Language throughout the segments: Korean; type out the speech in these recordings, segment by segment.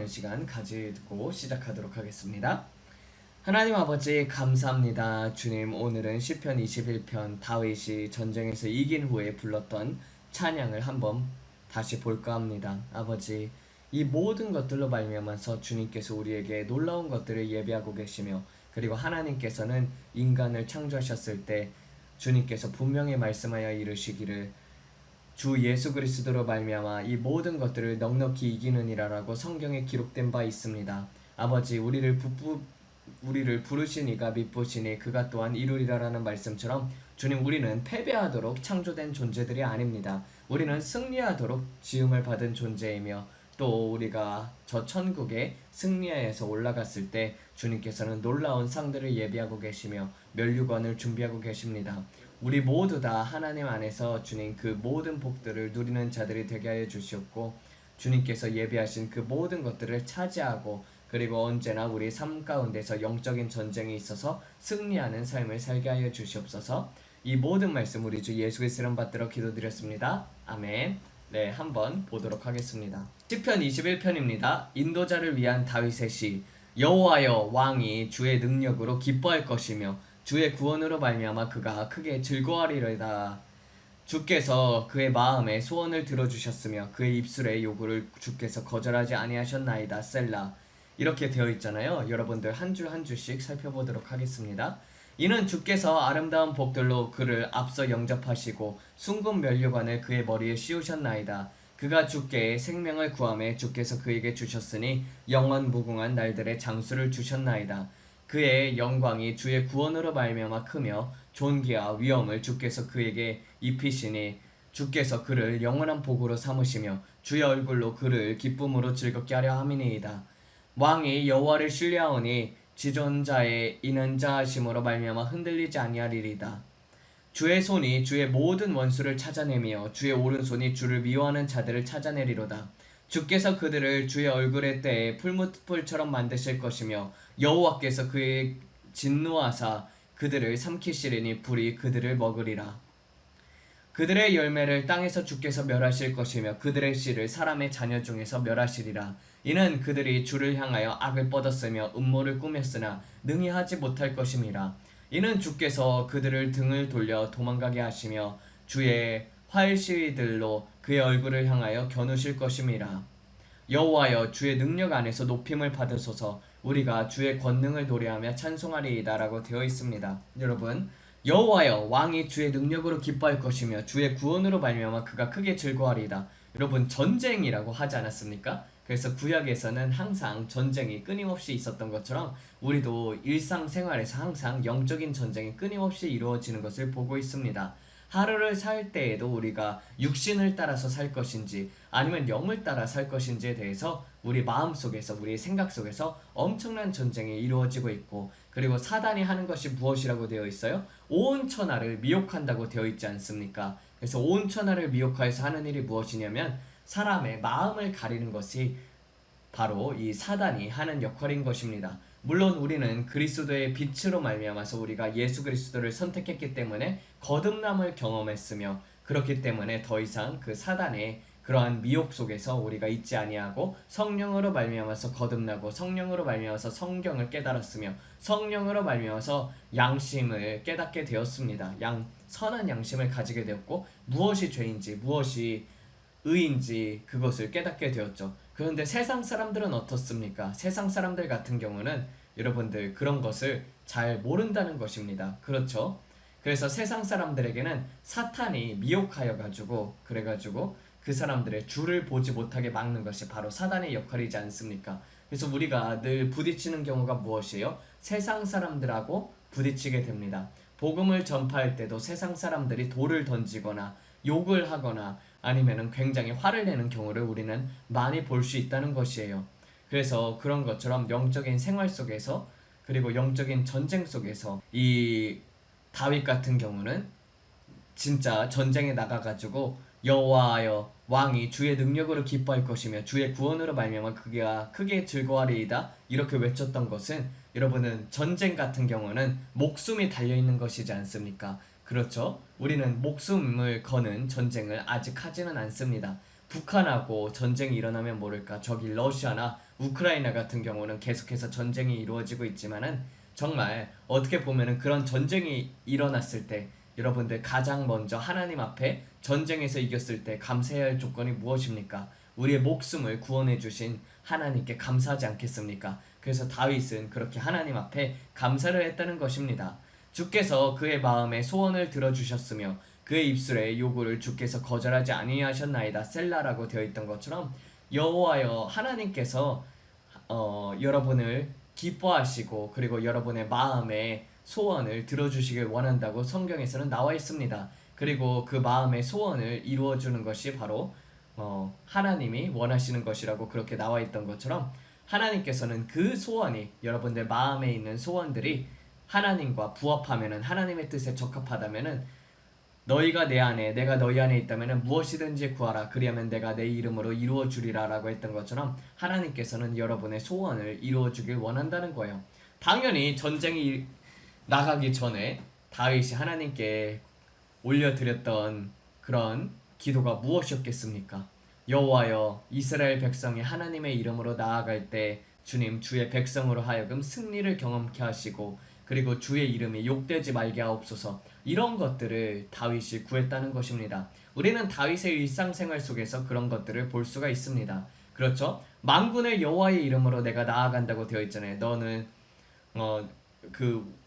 기도하는 시간 가지고 시작하도록 하겠습니다. 하나님 아버지 감사합니다. 주님, 오늘은 시편 21편 다윗이 전쟁에서 이긴 후에 불렀던 찬양을 한번 다시 볼까 합니다. 아버지, 이 모든 것들로 말미암아서 주님께서 우리에게 놀라운 것들을 예비하고 계시며, 그리고 하나님께서는 인간을 창조하셨을 때 주님께서 분명히 말씀하여 이르시기를 주 예수 그리스도로 말미암아 이 모든 것들을 넉넉히 이기느니라라고 성경에 기록된 바 있습니다. 아버지, 우리를 부르신 이가 미쁘시니 그가 또한 이루리라라는 말씀처럼 주님, 우리는 패배하도록 창조된 존재들이 아닙니다. 우리는 승리하도록 지음을 받은 존재이며, 또 우리가 저 천국에 승리하여서 올라갔을 때 주님께서는 놀라운 상들을 예비하고 계시며 면류관을 준비하고 계십니다. 우리 모두 다 하나님 안에서 주님 그 모든 복들을 누리는 자들이 되게 하여 주시옵고, 주님께서 예비하신 그 모든 것들을 차지하고, 그리고 언제나 우리 삶 가운데서 영적인 전쟁이 있어서 승리하는 삶을 살게 하여 주시옵소서. 이 모든 말씀 우리 주 예수 그리스도 이름 받들어 기도드렸습니다. 아멘. 네, 한번 보도록 하겠습니다. 시편 21편입니다. 인도자를 위한 다윗의 시. 여호와여, 왕이 주의 능력으로 기뻐할 것이며 주의 구원으로 말미암아 그가 크게 즐거워하리로다. 주께서 그의 마음에 소원을 들어주셨으며 그의 입술의 요구를 주께서 거절하지 아니하셨나이다. 셀라. 이렇게 되어 있잖아요. 여러분들 한 줄 한 줄씩 살펴보도록 하겠습니다. 이는 주께서 아름다운 복들로 그를 앞서 영접하시고 숭근 면류관을 그의 머리에 씌우셨나이다. 그가 주께 생명을 구하매 주께서 그에게 주셨으니 영원 무궁한 날들의 장수를 주셨나이다. 그의 영광이 주의 구원으로 말미암아 크며 존귀와 위엄을 주께서 그에게 입히시니 주께서 그를 영원한 복으로 삼으시며 주의 얼굴로 그를 기쁨으로 즐겁게 하려 함이니이다. 왕이 여호와를 신뢰하오니 지존자의 인은자하심으로 말미암아 흔들리지 아니하리이다. 주의 손이 주의 모든 원수를 찾아내며 주의 오른손이 주를 미워하는 자들을 찾아내리로다. 주께서 그들을 주의 얼굴의 때에 풀무불처럼 만드실 것이며 여호와께서 그의 진노하사 그들을 삼키시리니 불이 그들을 먹으리라. 그들의 열매를 땅에서 주께서 멸하실 것이며 그들의 씨를 사람의 자녀 중에서 멸하시리라. 이는 그들이 주를 향하여 악을 뻗었으며 음모를 꾸몄으나 능히 하지 못할 것임이라. 이는 주께서 그들을 등을 돌려 도망가게 하시며 주의 활시위들로 그의 얼굴을 향하여 겨누실 것임이라. 여호와여, 주의 능력 안에서 높임을 받으소서. 우리가 주의 권능을 노래하며 찬송하리이다 라고 되어 있습니다. 여러분, 여호와여, 왕이 주의 능력으로 기뻐할 것이며 주의 구원으로 말미암아 그가 크게 즐거워하리이다. 여러분, 전쟁이라고 하지 않았습니까? 그래서 구약에서는 항상 전쟁이 끊임없이 있었던 것처럼 우리도 일상생활에서 항상 영적인 전쟁이 끊임없이 이루어지는 것을 보고 있습니다. 하루를 살 때에도 우리가 육신을 따라서 살 것인지 아니면 영을 따라 살 것인지에 대해서 우리 마음속에서, 우리 생각 속에서 엄청난 전쟁이 이루어지고 있고, 그리고 사단이 하는 것이 무엇이라고 되어 있어요? 온 천하를 미혹한다고 되어 있지 않습니까? 그래서 온 천하를 미혹하여서 하는 일이 무엇이냐면 사람의 마음을 가리는 것이 바로 이 사단이 하는 역할인 것입니다. 물론 우리는 그리스도의 빛으로 말미암아서 우리가 예수 그리스도를 선택했기 때문에 거듭남을 경험했으며, 그렇기 때문에 더 이상 그 사단의 그러한 미혹 속에서 우리가 있지 아니하고 성령으로 말미암아서 거듭나고 성령으로 말미암아서 성경을 깨달았으며 성령으로 말미암아서 양심을 깨닫게 되었습니다. 선한 양심을 가지게 되었고 무엇이 죄인지 무엇이 의인지 그것을 깨닫게 되었죠. 그런데 세상 사람들은 어떻습니까? 세상 사람들 같은 경우는 여러분들 그런 것을 잘 모른다는 것입니다. 그렇죠? 그래서 세상 사람들에게는 사탄이 미혹하여 가지고 그래가지고 그 사람들의 주를 보지 못하게 막는 것이 바로 사단의 역할이지 않습니까? 그래서 우리가 늘 부딪히는 경우가 무엇이에요? 세상 사람들하고 부딪히게 됩니다. 복음을 전파할 때도 세상 사람들이 돌을 던지거나 욕을 하거나 아니면은 굉장히 화를 내는 경우를 우리는 많이 볼 수 있다는 것이에요. 그래서 그런 것처럼 영적인 생활 속에서, 그리고 영적인 전쟁 속에서 이 다윗 같은 경우는 진짜 전쟁에 나가가지고 여호와여, 왕이 주의 능력으로 기뻐할 것이며 주의 구원으로 말미암아 그가 크게 즐거워하리이다 이렇게 외쳤던 것은, 여러분은 전쟁 같은 경우는 목숨이 달려있는 것이지 않습니까? 그렇죠? 우리는 목숨을 거는 전쟁을 아직 하지는 않습니다. 북한하고 전쟁이 일어나면 모를까 저기 러시아나 우크라이나 같은 경우는 계속해서 전쟁이 이루어지고 있지만은 정말 어떻게 보면은 그런 전쟁이 일어났을 때 여러분들 가장 먼저 하나님 앞에 전쟁에서 이겼을 때 감사해야 할 조건이 무엇입니까? 우리의 목숨을 구원해 주신 하나님께 감사하지 않겠습니까? 그래서 다윗은 그렇게 하나님 앞에 감사를 했다는 것입니다. 주께서 그의 마음에 소원을 들어주셨으며 그의 입술에 요구를 주께서 거절하지 아니하셨나이다 셀라라고 되어 있던 것처럼 여호와여 하나님께서 여러분을 기뻐하시고 그리고 여러분의 마음의 소원을 들어주시길 원한다고 성경에서는 나와 있습니다. 그리고 그 마음의 소원을 이루어주는 것이 바로 하나님이 원하시는 것이라고 그렇게 나와 있던 것처럼 하나님께서는 그 소원이 여러분들 마음에 있는 소원들이 하나님과 부합하면은 하나님의 뜻에 적합하다면은 너희가 내 안에 내가 너희 안에 있다면 무엇이든지 구하라 그리하면 내가 내 이름으로 이루어 주리라 라고 했던 것처럼 하나님께서는 여러분의 소원을 이루어 주길 원한다는 거예요. 당연히 전쟁이 나가기 전에 다윗이 하나님께 올려드렸던 그런 기도가 무엇이었겠습니까? 여호와여 이스라엘 백성이 하나님의 이름으로 나아갈 때 주님 주의 백성으로 하여금 승리를 경험케 하시고 그리고 주의 이름이 욕되지 말게 하옵소서 이런 것들을 다윗이 구했다는 것입니다. 우리는 다윗의 일상생활 속에서 그런 것들을 볼 수가 있습니다. 그렇죠? 만군의 여호와의 이름으로 내가 나아간다고 되어 있잖아요. 너는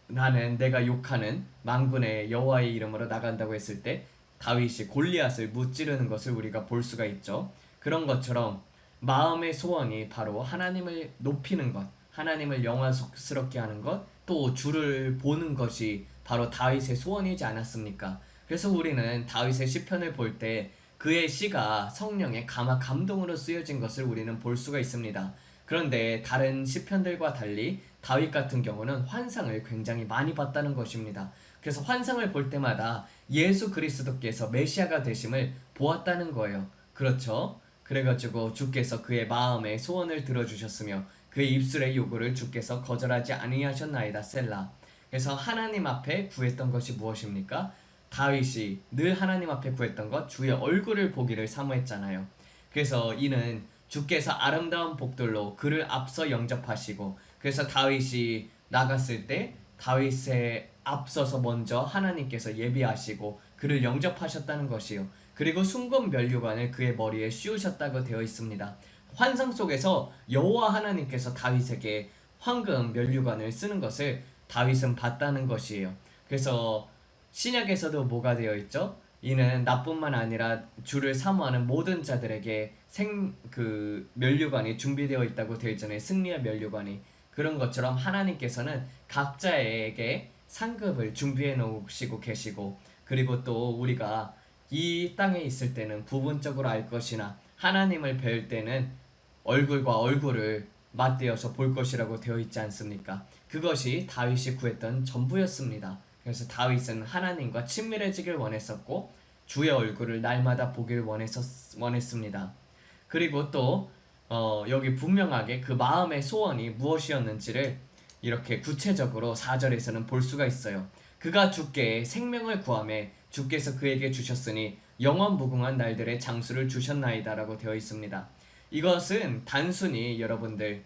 나는 내가 욕하는 만군의 여호와의 이름으로 나간다고 했을 때 다윗이 골리앗을 무찌르는 것을 우리가 볼 수가 있죠. 그런 것처럼 마음의 소원이 바로 하나님을 높이는 것, 하나님을 영화스럽게 하는 것, 또 주를 보는 것이 바로 다윗의 소원이지 않았습니까? 그래서 우리는 다윗의 시편을 볼 때 그의 시가 성령의 감동으로 쓰여진 것을 우리는 볼 수가 있습니다. 그런데 다른 시편들과 달리 다윗 같은 경우는 환상을 굉장히 많이 봤다는 것입니다. 그래서 환상을 볼 때마다 예수 그리스도께서 메시아가 되심을 보았다는 거예요. 그렇죠? 그래가지고 주께서 그의 마음의 소원을 들어주셨으며 그의 입술의 요구를 주께서 거절하지 아니하셨나이다 셀라. 그래서 하나님 앞에 구했던 것이 무엇입니까? 다윗이 늘 하나님 앞에 구했던 것 주의 얼굴을 보기를 사모했잖아요. 그래서 이는 주께서 아름다운 복들로 그를 앞서 영접하시고 그래서 다윗이 나갔을 때 다윗에 앞서서 먼저 하나님께서 예비하시고 그를 영접하셨다는 것이요. 그리고 순금 면류관을 그의 머리에 씌우셨다고 되어 있습니다. 환상 속에서 여호와 하나님께서 다윗에게 황금 면류관을 쓰는 것을 다윗은 봤다는 것이에요. 그래서 신약에서도 뭐가 되어 있죠? 이는 나뿐만 아니라 주를 사모하는 모든 자들에게 면류관이 준비되어 있다고 되어 있잖아요. 승리의 면류관이. 그런 것처럼 하나님께서는 각자에게 상급을 준비해 놓으시고 계시고 그리고 또 우리가 이 땅에 있을 때는 부분적으로 알 것이나 하나님을 뵐 때는 얼굴과 얼굴을 맞대어서 볼 것이라고 되어 있지 않습니까? 그것이 다윗이 구했던 전부였습니다. 그래서 다윗은 하나님과 친밀해지길 원했었고 주의 얼굴을 날마다 보길 원했습니다. 그리고 또 여기 분명하게 그 마음의 소원이 무엇이었는지를 이렇게 구체적으로 4절에서는 볼 수가 있어요. 그가 주께 생명을 구하매 주께서 그에게 주셨으니 영원 무궁한 날들의 장수를 주셨나이다 라고 되어 있습니다. 이것은 단순히 여러분들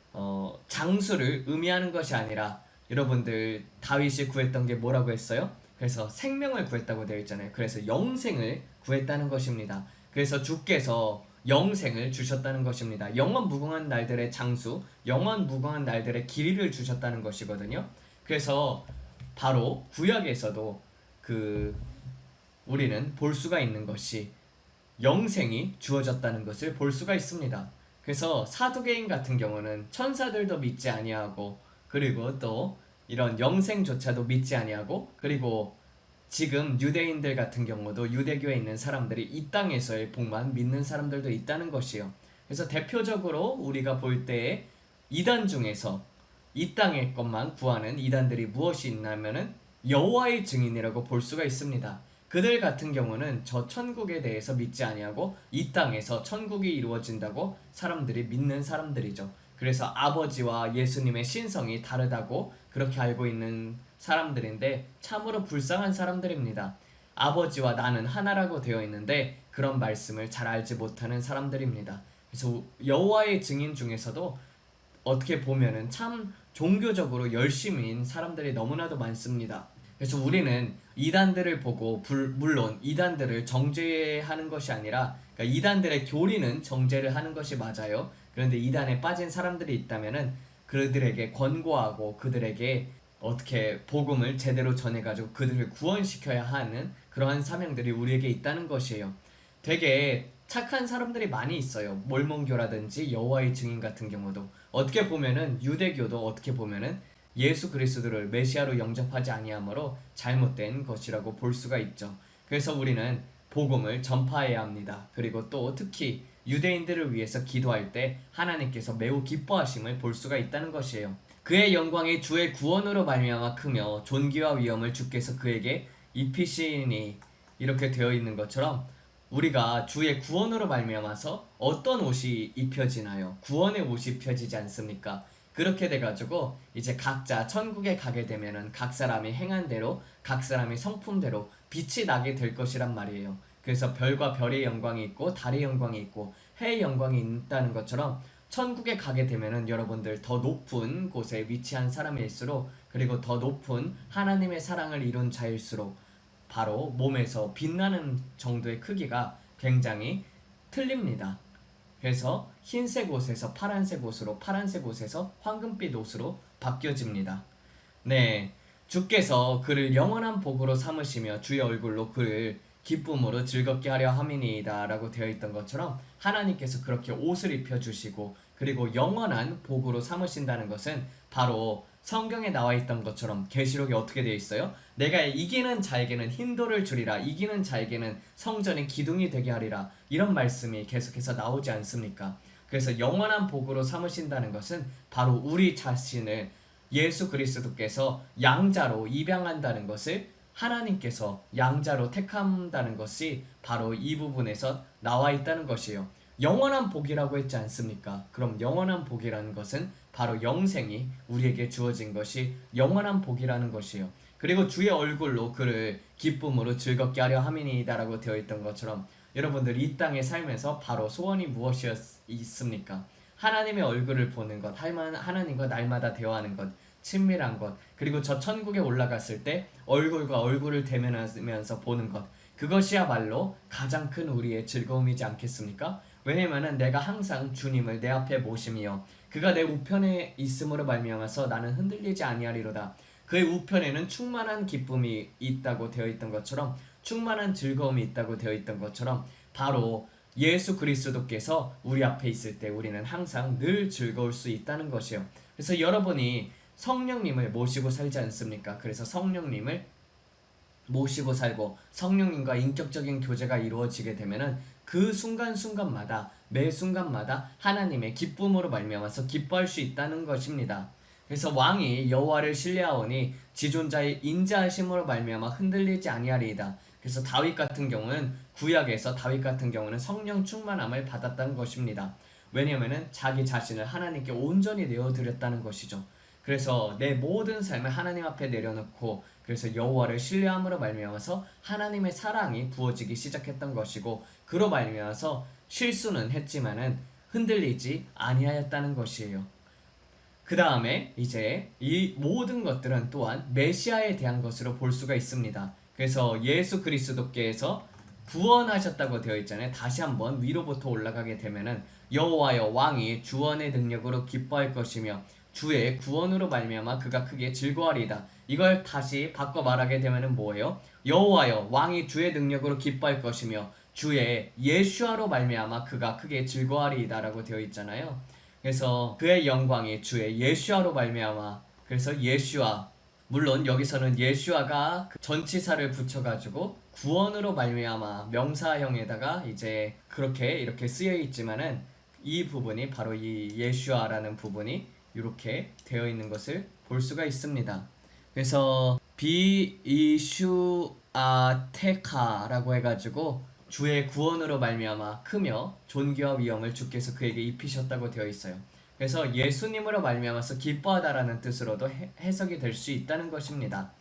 장수를 의미하는 것이 아니라 여러분들 다윗이 구했던 게 뭐라고 했어요? 그래서 생명을 구했다고 되어 있잖아요. 그래서 영생을 구했다는 것입니다. 그래서 주께서 영생을 주셨다는 것입니다. 영원 무궁한 날들의 장수, 영원 무궁한 날들의 길이를 주셨다는 것이거든요. 그래서 바로 구약에서도 우리는 볼 수가 있는 것이 영생이 주어졌다는 것을 볼 수가 있습니다. 그래서 사두개인 같은 경우는 천사들도 믿지 아니하고 그리고 또 이런 영생조차도 믿지 아니하고 그리고 지금 유대인들 같은 경우도 유대교에 있는 사람들이 이 땅에서의 복만 믿는 사람들도 있다는 것이요. 그래서 대표적으로 우리가 볼 때에 이단 중에서 이 땅의 것만 구하는 이단들이 무엇이 있냐면은 여호와의 증인이라고 볼 수가 있습니다. 그들 같은 경우는 저 천국에 대해서 믿지 아니하고 이 땅에서 천국이 이루어진다고 사람들이 믿는 사람들이죠. 그래서 아버지와 예수님의 신성이 다르다고 그렇게 알고 있는 사람들인데 참으로 불쌍한 사람들입니다. 아버지와 나는 하나라고 되어 있는데 그런 말씀을 잘 알지 못하는 사람들입니다. 그래서 여호와의 증인 중에서도 어떻게 보면은 참 종교적으로 열심인 사람들이 너무나도 많습니다. 그래서 우리는 이단들을 보고 물론 이단들을 정죄하는 것이 아니라, 그러니까 이단들의 교리는 정죄를 하는 것이 맞아요. 그런데 이단에 빠진 사람들이 있다면은 그들에게 권고하고 그들에게 어떻게 복음을 제대로 전해가지고 그들을 구원시켜야 하는 그러한 사명들이 우리에게 있다는 것이에요. 되게 착한 사람들이 많이 있어요. 몰몬교라든지 여호와의 증인 같은 경우도 어떻게 보면은 유대교도 어떻게 보면은 예수 그리스도를 메시아로 영접하지 아니하므로 잘못된 것이라고 볼 수가 있죠. 그래서 우리는 복음을 전파해야 합니다. 그리고 또 특히 유대인들을 위해서 기도할 때 하나님께서 매우 기뻐하심을 볼 수가 있다는 것이에요. 그의 영광이 주의 구원으로 말미암아 크며 존귀와 위엄을 주께서 그에게 입히시니, 이렇게 되어 있는 것처럼 우리가 주의 구원으로 말미암아서 어떤 옷이 입혀지나요? 구원의 옷이 입혀지지 않습니까? 그렇게 돼가지고 이제 각자 천국에 가게 되면은 각 사람이 행한 대로 각 사람의 성품대로 빛이 나게 될 것이란 말이에요. 그래서 별과 별의 영광이 있고 달의 영광이 있고 해의 영광이 있다는 것처럼 천국에 가게 되면은 여러분들 더 높은 곳에 위치한 사람일수록, 그리고 더 높은 하나님의 사랑을 이룬 자일수록 바로 몸에서 빛나는 정도의 크기가 굉장히 틀립니다. 그래서 흰색 옷에서 파란색 옷으로, 파란색 옷에서 황금빛 옷으로 바뀌어집니다. 네, 주께서 그를 영원한 복으로 삼으시며 주의 얼굴로 그를 기쁨으로 즐겁게 하려 함이니이다 라고 되어 있던 것처럼 하나님께서 그렇게 옷을 입혀주시고 그리고 영원한 복으로 삼으신다는 것은 바로 성경에 나와 있던 것처럼 계시록에 어떻게 되어 있어요? 내가 이기는 자에게는 흰돌을 주리라, 이기는 자에게는 성전의 기둥이 되게 하리라, 이런 말씀이 계속해서 나오지 않습니까? 그래서 영원한 복으로 삼으신다는 것은 바로 우리 자신을 예수 그리스도께서 양자로 입양한다는 것을, 하나님께서 양자로 택한다는 것이 바로 이 부분에서 나와 있다는 것이에요. 영원한 복이라고 했지 않습니까? 그럼 영원한 복이라는 것은 바로 영생이 우리에게 주어진 것이 영원한 복이라는 것이에요. 그리고 주의 얼굴로 그를 기쁨으로 즐겁게 하려 함이니이다라고 되어 있던 것처럼 여러분들 이 땅에 살면서 바로 소원이 무엇이었습니까? 하나님의 얼굴을 보는 것, 하나님과 날마다 대화하는 것, 친밀한 것, 그리고 저 천국에 올라갔을 때 얼굴과 얼굴을 대면하면서 보는 것, 그것이야말로 가장 큰 우리의 즐거움이지 않겠습니까? 왜냐면은 내가 항상 주님을 내 앞에 모심이요 그가 내 우편에 있음으로 말미암아서 나는 흔들리지 아니하리로다. 그의 우편에는 충만한 기쁨이 있다고 되어 있던 것처럼, 충만한 즐거움이 있다고 되어 있던 것처럼 바로 예수 그리스도께서 우리 앞에 있을 때 우리는 항상 늘 즐거울 수 있다는 것이요. 그래서 여러분이 성령님을 모시고 살지 않습니까? 그래서 성령님을 모시고 살고 성령님과 인격적인 교제가 이루어지게 되면은 그 순간순간마다, 매 순간마다 하나님의 기쁨으로 말미암아서 기뻐할 수 있다는 것입니다. 그래서 왕이 여호와를 신뢰하오니 지존자의 인자하심으로 말미암아 흔들리지 아니하리이다. 그래서 다윗 같은 경우는, 구약에서 다윗 같은 경우는 성령 충만함을 받았다는 것입니다. 왜냐하면은 자기 자신을 하나님께 온전히 내어드렸다는 것이죠. 그래서 내 모든 삶을 하나님 앞에 내려놓고, 그래서 여호와를 신뢰함으로 말미암아서 하나님의 사랑이 부어지기 시작했던 것이고, 그로 말미암아서 실수는 했지만은 흔들리지 아니하였다는 것이에요. 그 다음에 이제 이 모든 것들은 또한 메시아에 대한 것으로 볼 수가 있습니다. 그래서 예수 그리스도께서 구원하셨다고 되어 있잖아요. 다시 한번 위로부터 올라가게 되면은 여호와여 왕이 주원의 능력으로 기뻐할 것이며 주의 구원으로 말미암아 그가 크게 즐거워하리이다. 이걸 다시 바꿔 말하게 되면은 뭐예요? 여호와여 왕이 주의 능력으로 기뻐할 것이며 주의 예슈아로 말미암아 그가 크게 즐거워하리이다라고 되어 있잖아요. 그래서 그의 영광이 주의 예슈아로 말미암아, 그래서 예슈아, 물론 여기서는 예슈아가 그 전치사를 붙여가지고 구원으로 말미암아 명사형에다가 이제 그렇게 이렇게 쓰여 있지만은 이 부분이 바로 이 예슈아라는 부분이 이렇게 되어 있는 것을 볼 수가 있습니다. 그래서 비이슈아테카라고 해가지고 주의 구원으로 말미암아 크며 존귀와 위엄을 주께서 그에게 입히셨다고 되어 있어요. 그래서 예수님으로 말미암아서 기뻐하다라는 뜻으로도 해석이 될 수 있다는 것입니다.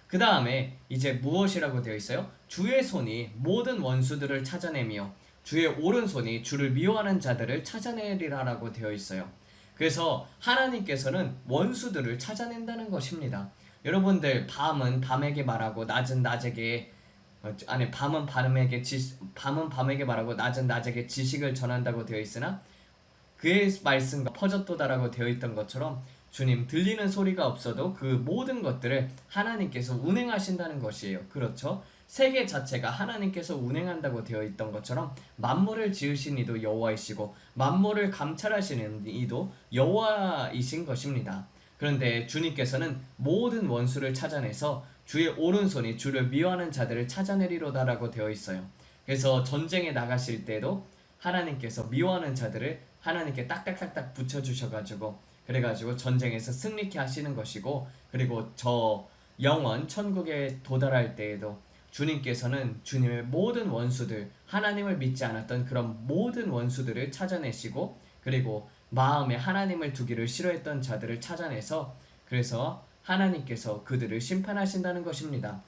그 다음에 이제 무엇이라고 되어 있어요? 주의 손이 모든 원수들을 찾아내며 주의 오른손이 주를 미워하는 자들을 찾아내리라라고 되어 있어요. 그래서 하나님께서는 원수들을 찾아낸다는 것입니다. 여러분들 밤은 밤에게 말하고 낮은 낮에게 밤은 밤에게 말하고 낮은 낮에게 지식을 전한다고 되어 있으나 그의 말씀과 퍼졌도다라고 되어 있던 것처럼 주님 들리는 소리가 없어도 그 모든 것들을 하나님께서 운행하신다는 것이에요. 그렇죠? 세계 자체가 하나님께서 운행한다고 되어 있던 것처럼 만물을 지으신 이도 여호와이시고 만물을 감찰하시는 이도 여호와이신 것입니다. 그런데 주님께서는 모든 원수를 찾아내서 주의 오른손이 주를 미워하는 자들을 찾아내리로다라고 되어 있어요. 그래서 전쟁에 나가실 때도 하나님께서 미워하는 자들을 하나님께 딱딱딱딱 붙여주셔가지고 그래가지고 전쟁에서 승리케 하시는 것이고, 그리고 저 영원 천국에 도달할 때에도 주님께서는 주님의 모든 원수들, 하나님을 믿지 않았던 그런 모든 원수들을 찾아내시고, 그리고 마음에 하나님을 두기를 싫어했던 자들을 찾아내서 그래서 하나님께서 그들을 심판하신다는 것입니다.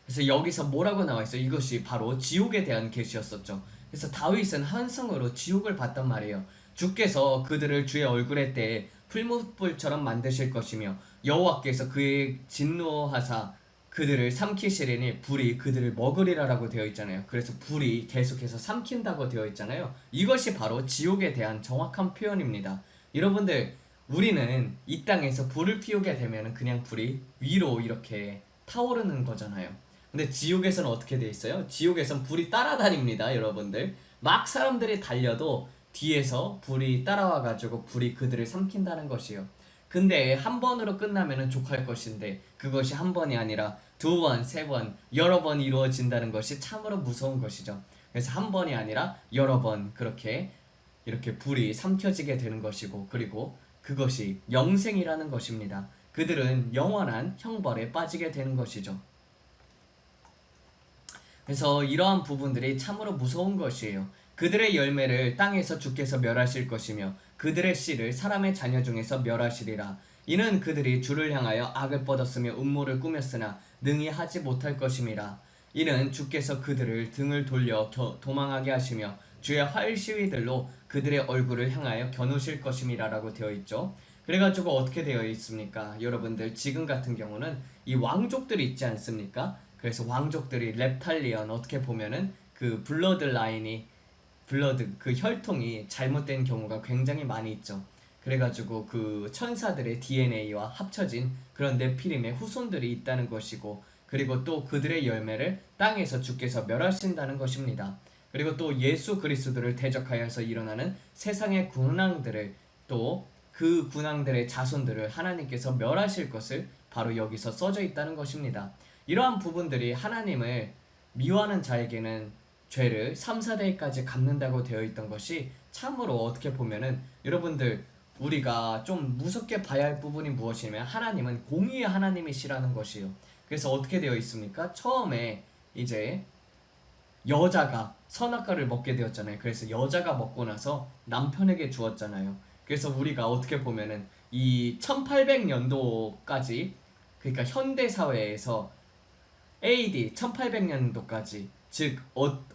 그래서 여기서 뭐라고 나와 있어요? 이것이 바로 지옥에 대한 계시였었죠. 그래서 다윗은 환상으로 지옥을 봤단 말이에요. 주께서 그들을 주의 얼굴의 때에 풀무불처럼 만드실 것이며 여호와께서 그의 진노하사 그들을 삼키시리니 불이 그들을 먹으리라라고 되어 있잖아요. 그래서 불이 계속해서 삼킨다고 되어 있잖아요. 이것이 바로 지옥에 대한 정확한 표현입니다. 여러분들, 우리는 이 땅에서 불을 피우게 되면 그냥 불이 위로 이렇게 타오르는 거잖아요. 근데 지옥에서는 어떻게 돼 있어요? 지옥에선 불이 따라다닙니다, 여러분들. 막 사람들이 달려도 뒤에서 불이 따라와가지고 불이 그들을 삼킨다는 것이요. 근데 한 번으로 끝나면은 족할 것인데 그것이 한 번이 아니라 두 번, 세 번, 여러 번 이루어진다는 것이 참으로 무서운 것이죠. 그래서 한 번이 아니라 여러 번 그렇게 이렇게 불이 삼켜지게 되는 것이고, 그리고 그것이 영생이라는 것입니다. 그들은 영원한 형벌에 빠지게 되는 것이죠. 그래서 이러한 부분들이 참으로 무서운 것이에요. 그들의 열매를 땅에서 주께서 멸하실 것이며 그들의 씨를 사람의 자녀 중에서 멸하시리라. 이는 그들이 주를 향하여 악을 뻗었으며 음모를 꾸몄으나 능히 하지 못할 것임이라. 이는 주께서 그들을 등을 돌려 도망하게 하시며 주의 활시위들로 그들의 얼굴을 향하여 겨누실 것임이라라고 되어 있죠. 그래가지고 어떻게 되어 있습니까? 여러분들, 지금 같은 경우는 이 왕족들이 있지 않습니까? 그래서 왕족들이 렙탈리언, 어떻게 보면은 그 블러드 라인이 블러드 그 혈통이 잘못된 경우가 굉장히 많이 있죠. 그래가지고 그 천사들의 DNA와 합쳐진 그런 네피림의 후손들이 있다는 것이고, 그리고 또 그들의 열매를 땅에서 주께서 멸하신다는 것입니다. 그리고 또 예수 그리스도를 대적하여서 일어나는 세상의 군왕들을, 또 그 군왕들의 자손들을 하나님께서 멸하실 것을 바로 여기서 써져 있다는 것입니다. 이러한 부분들이 하나님을 미워하는 자에게는 죄를 3, 4대까지 갚는다고 되어 있던 것이 참으로 어떻게 보면은, 여러분들, 우리가 좀 무섭게 봐야 할 부분이 무엇이냐면 하나님은 공의의 하나님이시라는 것이요. 그래서 어떻게 되어 있습니까? 처음에 이제 여자가 선악과를 먹게 되었잖아요. 그래서 여자가 먹고 나서 남편에게 주었잖아요. 그래서 우리가 어떻게 보면은 이 1800년도까지, 그러니까 현대 사회에서 AD 1800년도까지, 즉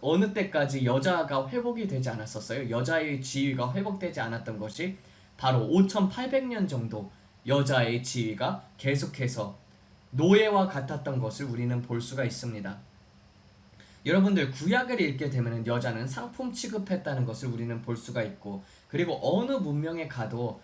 어느 때까지 여자가 회복이 되지 않았었어요. 여자의 지위가 회복되지 않았던 것이 바로 5800년 정도 여자의 지위가 계속해서 노예와 같았던 것을 우리는 볼 수가 있습니다. 여러분들, 구약을 읽게 되면 여자는 상품 취급했다는 것을 우리는 볼 수가 있고, 그리고 어느 문명에 가도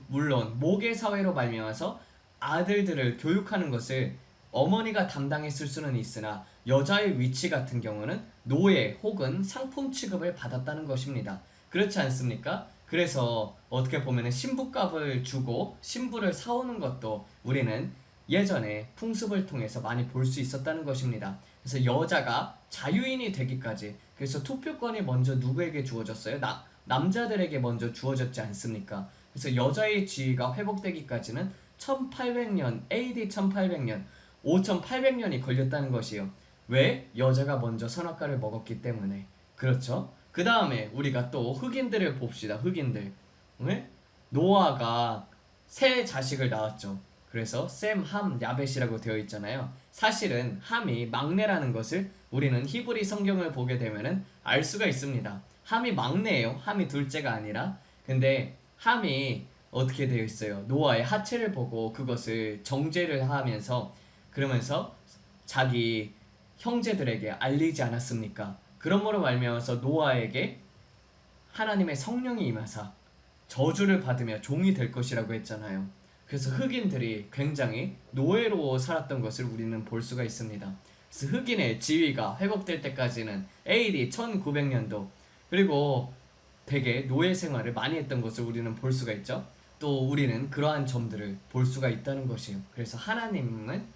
물론 모계 사회로 말미암아서 아들들을 교육하는 것을 어머니가 담당했을 수는 있으나 여자의 위치 같은 경우는 노예 혹은 상품 취급을 받았다는 것입니다. 그렇지 않습니까? 그래서 어떻게 보면 신부값을 주고 신부를 사오는 것도 우리는 예전에 풍습을 통해서 많이 볼 수 있었다는 것입니다. 그래서 여자가 자유인이 되기까지, 그래서 투표권이 먼저 누구에게 주어졌어요? 남자들에게 먼저 주어졌지 않습니까? 그래서 여자의 지위가 회복되기까지는 1800년, AD 1800년, 5800년이 걸렸다는 것이요. 왜? 여자가 먼저 선악과를 먹었기 때문에. 그렇죠? 그 다음에 우리가 또 흑인들을 봅시다. 흑인들. 왜? 노아가 새 자식을 낳았죠. 그래서 셈, 함, 야벳이라고 되어 있잖아요. 사실은 함이 막내라는 것을 우리는 히브리 성경을 보게 되면은 알 수가 있습니다. 함이 막내예요. 함이 둘째가 아니라. 근데 함이 어떻게 되어 있어요? 노아의 하체를 보고 그것을 정죄를 하면서 그러면서 자기 형제들에게 알리지 않았습니까? 그러므로 말미암아서 노아에게 하나님의 성령이 임하사 저주를 받으며 종이 될 것이라고 했잖아요. 그래서 흑인들이 굉장히 노예로 살았던 것을 우리는 볼 수가 있습니다. 그래서 흑인의 지위가 회복될 때까지는 AD 1900년도 그리고 되게 노예 생활을 많이 했던 것을 우리는 볼 수가 있죠. 또 우리는 그러한 점들을 볼 수가 있다는 것이에요. 그래서 하나님은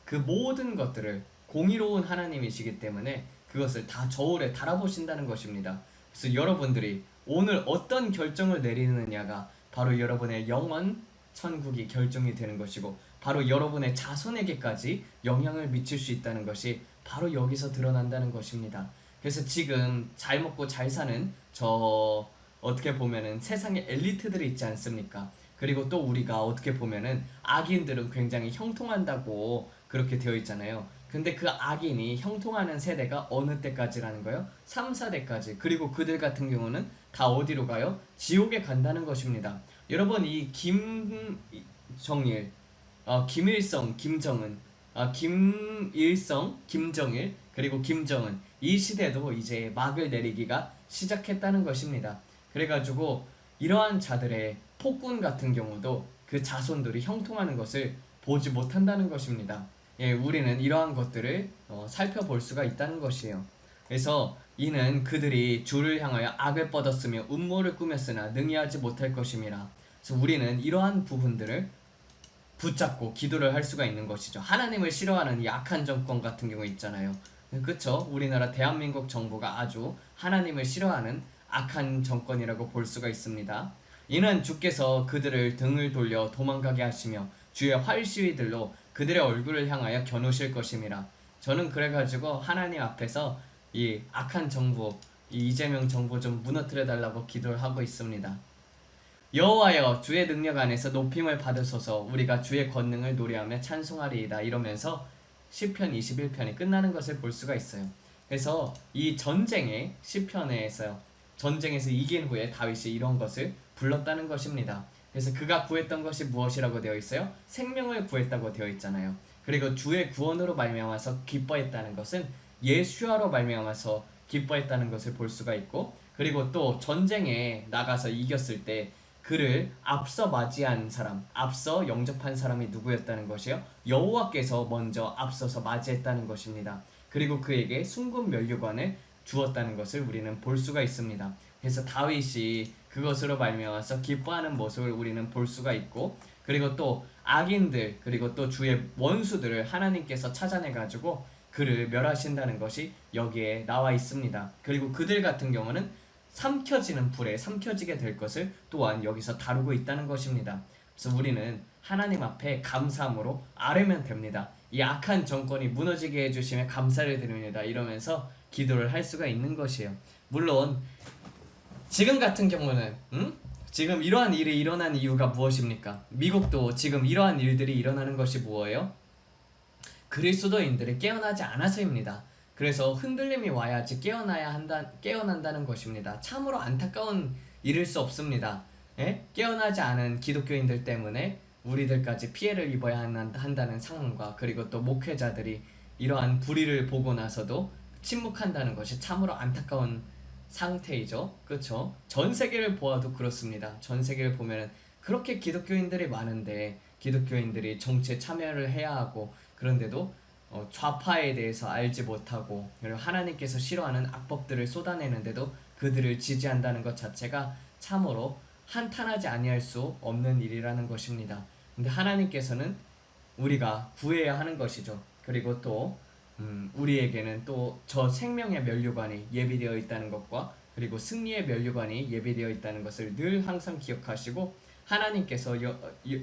그 모든 것들을 공의로운 하나님이시기 때문에 그것을 다 저울에 달아보신다는 것입니다. 그래서 여러분들이 오늘 어떤 결정을 내리느냐가 바로 여러분의 영원 천국이 결정이 되는 것이고 바로 여러분의 자손에게까지 영향을 미칠 수 있다는 것이 바로 여기서 드러난다는 것입니다. 그래서 지금 잘 먹고 잘 사는 저 어떻게 보면은 세상에 엘리트들이 있지 않습니까? 그리고 또 우리가 어떻게 보면은 악인들은 굉장히 형통한다고 그렇게 되어 있잖아요. 근데 그 악인이 형통하는 세대가 어느 때까지라는 거예요? 3, 4대까지. 그리고 그들 같은 경우는 다 어디로 가요? 지옥에 간다는 것입니다. 여러분 이 김정일, 김일성, 김정은, 김일성, 김정일, 그리고 김정은 이 시대도 이제 막을 내리기가 시작했다는 것입니다. 그래가지고 이러한 자들의 폭군 같은 경우도 그 자손들이 형통하는 것을 보지 못한다는 것입니다. 예, 우리는 이러한 것들을 살펴볼 수가 있다는 것이에요. 그래서 이는 그들이 주를 향하여 악을 뻗었으며 음모를 꾸몄으나 능히하지 못할 것임이라. 그래서 우리는 이러한 부분들을 붙잡고 기도를 할 수가 있는 것이죠. 하나님을 싫어하는 이 악한 정권 같은 경우 있잖아요. 그쵸? 우리나라 대한민국 정부가 아주 하나님을 싫어하는 악한 정권이라고 볼 수가 있습니다. 이는 주께서 그들을 등을 돌려 도망가게 하시며 주의 활시위들로 그들의 얼굴을 향하여 겨누실 것임이라. 저는 그래가지고 하나님 앞에서 이 악한 정부, 이 이재명 정부 좀 무너뜨려 달라고 기도를 하고 있습니다. 여호와여 주의 능력 안에서 높임을 받으소서 우리가 주의 권능을 노래하며 찬송하리이다 이러면서 시편 21편이 끝나는 것을 볼 수가 있어요. 그래서 이 전쟁의 시편에서 전쟁에서 이긴 후에 다윗이 이런 것을 불렀다는 것입니다. 그래서 그가 구했던 것이 무엇이라고 되어 있어요? 생명을 구했다고 되어 있잖아요. 그리고 주의 구원으로 말미암아서 기뻐했다는 것은 예수아로 말미암아서 기뻐했다는 것을 볼 수가 있고 그리고 또 전쟁에 나가서 이겼을 때 그를 앞서 맞이한 사람, 앞서 영접한 사람이 누구였다는 것이요? 여호와께서 먼저 앞서서 맞이했다는 것입니다. 그리고 그에게 순금 면류관을 주었다는 것을 우리는 볼 수가 있습니다. 그래서 다윗이 그것으로 말미암아서 기뻐하는 모습을 우리는 볼 수가 있고 그리고 또 악인들 그리고 또 주의 원수들을 하나님께서 찾아내가지고 그를 멸하신다는 것이 여기에 나와 있습니다. 그리고 그들 같은 경우는 삼켜지는 불에 삼켜지게 될 것을 또한 여기서 다루고 있다는 것입니다. 그래서 우리는 하나님 앞에 감사함으로 아뢰면 됩니다. 이 악한 정권이 무너지게 해주시면 감사를 드립니다. 이러면서 기도를 할 수가 있는 것이에요. 물론 지금 같은 경우는 지금 이러한 일이 일어난 이유가 무엇입니까? 미국도 지금 이러한 일들이 일어나는 것이 뭐예요? 그리스도인들이 깨어나지 않아서입니다. 그래서 흔들림이 와야지 깨어난다는 것입니다. 참으로 안타까운 일일 수 없습니다. 예? 깨어나지 않은 기독교인들 때문에 우리들까지 피해를 입어야 한다는 상황과 그리고 또 목회자들이 이러한 불의를 보고 나서도 침묵한다는 것이 참으로 안타까운 상태이죠. 그렇죠? 전 세계를 보아도 그렇습니다. 전 세계를 보면은 그렇게 기독교인들이 많은데 기독교인들이 정치에 참여를 해야 하고 그런데도 좌파에 대해서 알지 못하고 그리고 하나님께서 싫어하는 악법들을 쏟아내는데도 그들을 지지한다는 것 자체가 참으로 한탄하지 아니할 수 없는 일이라는 것입니다. 근데 하나님께서는 우리가 구해야 하는 것이죠. 그리고 또 우리에게는 또 저 생명의 면류관이 예비되어 있다는 것과 그리고 승리의 면류관이 예비되어 있다는 것을 늘 항상 기억하시고 하나님께서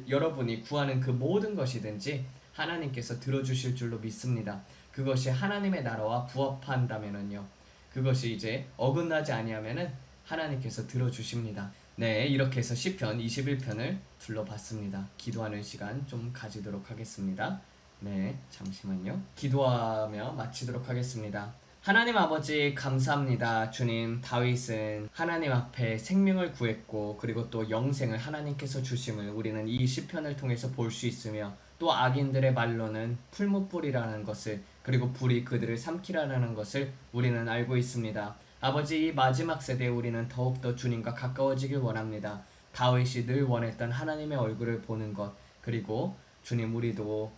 여러분이 구하는 그 모든 것이든지 하나님께서 들어주실 줄로 믿습니다. 그것이 하나님의 나라와 부합한다면은요. 그것이 이제 어긋나지 아니하면은 하나님께서 들어주십니다. 네, 이렇게 해서 시편 21편을 둘러봤습니다. 기도하는 시간 좀 가지도록 하겠습니다. 네, 잠시만요. 기도하며 마치도록 하겠습니다. 하나님 아버지 감사합니다. 주님, 다윗은 하나님 앞에 생명을 구했고 그리고 또 영생을 하나님께서 주심을 우리는 이 시편을 통해서 볼 수 있으며, 또 악인들의 말로는 풀무불이라는 것을, 그리고 불이 그들을 삼키라는 것을 우리는 알고 있습니다. 아버지, 이 마지막 세대에 우리는 더욱더 주님과 가까워지길 원합니다. 다윗이 늘 원했던 하나님의 얼굴을 보는 것, 그리고 주님, 우리도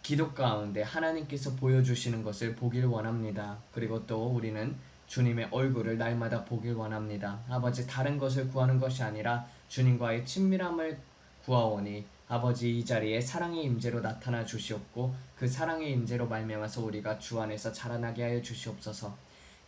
기도 가운데 하나님께서 보여주시는 것을 보길 원합니다. 그리고 또 우리는 주님의 얼굴을 날마다 보길 원합니다. 아버지, 다른 것을 구하는 것이 아니라 주님과의 친밀함을 구하오니 아버지, 이 자리에 사랑의 임재로 나타나 주시옵고 그 사랑의 임재로 말미암아서 우리가 주 안에서 자라나게 하여 주시옵소서.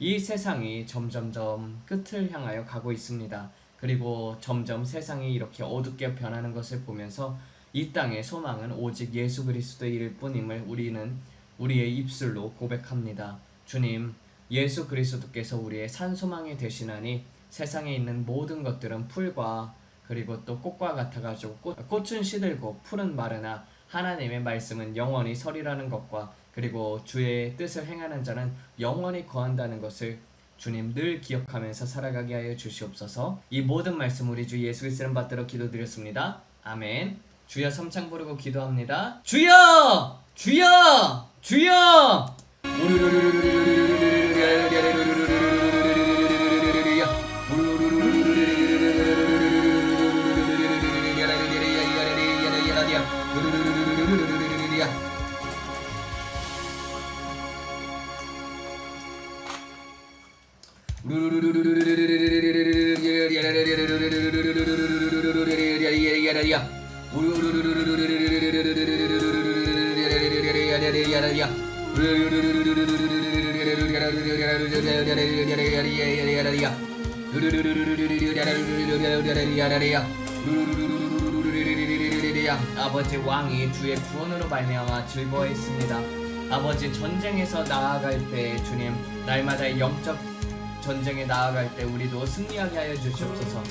이 세상이 점점점 끝을 향하여 가고 있습니다. 그리고 점점 세상이 이렇게 어둡게 변하는 것을 보면서 이 땅의 소망은 오직 예수 그리스도일 뿐임을 우리는 우리의 입술로 고백합니다. 주님, 예수 그리스도께서 우리의 산소망이 되시나니 세상에 있는 모든 것들은 풀과 그리고 또 꽃과 같아가지고 꽃은 시들고 풀은 마르나 하나님의 말씀은 영원히 서리라는 것과, 그리고 주의 뜻을 행하는 자는 영원히 거한다는 것을 주님 늘 기억하면서 살아가게 하여 주시옵소서. 이 모든 말씀 우리 주 예수 그리스도를 받들어 기도드렸습니다. 아멘. 주여 삼창 부르고 기도합니다. 주여! 주여! 주여! 아버지, 왕이 주의 구원으로 말미암아 즐거워했습니다. 아버지, 전쟁에서 나아갈 때 주님, 날마다 영적 전쟁에 나아갈 때 우리도 승리하게 하여 주시옵소서.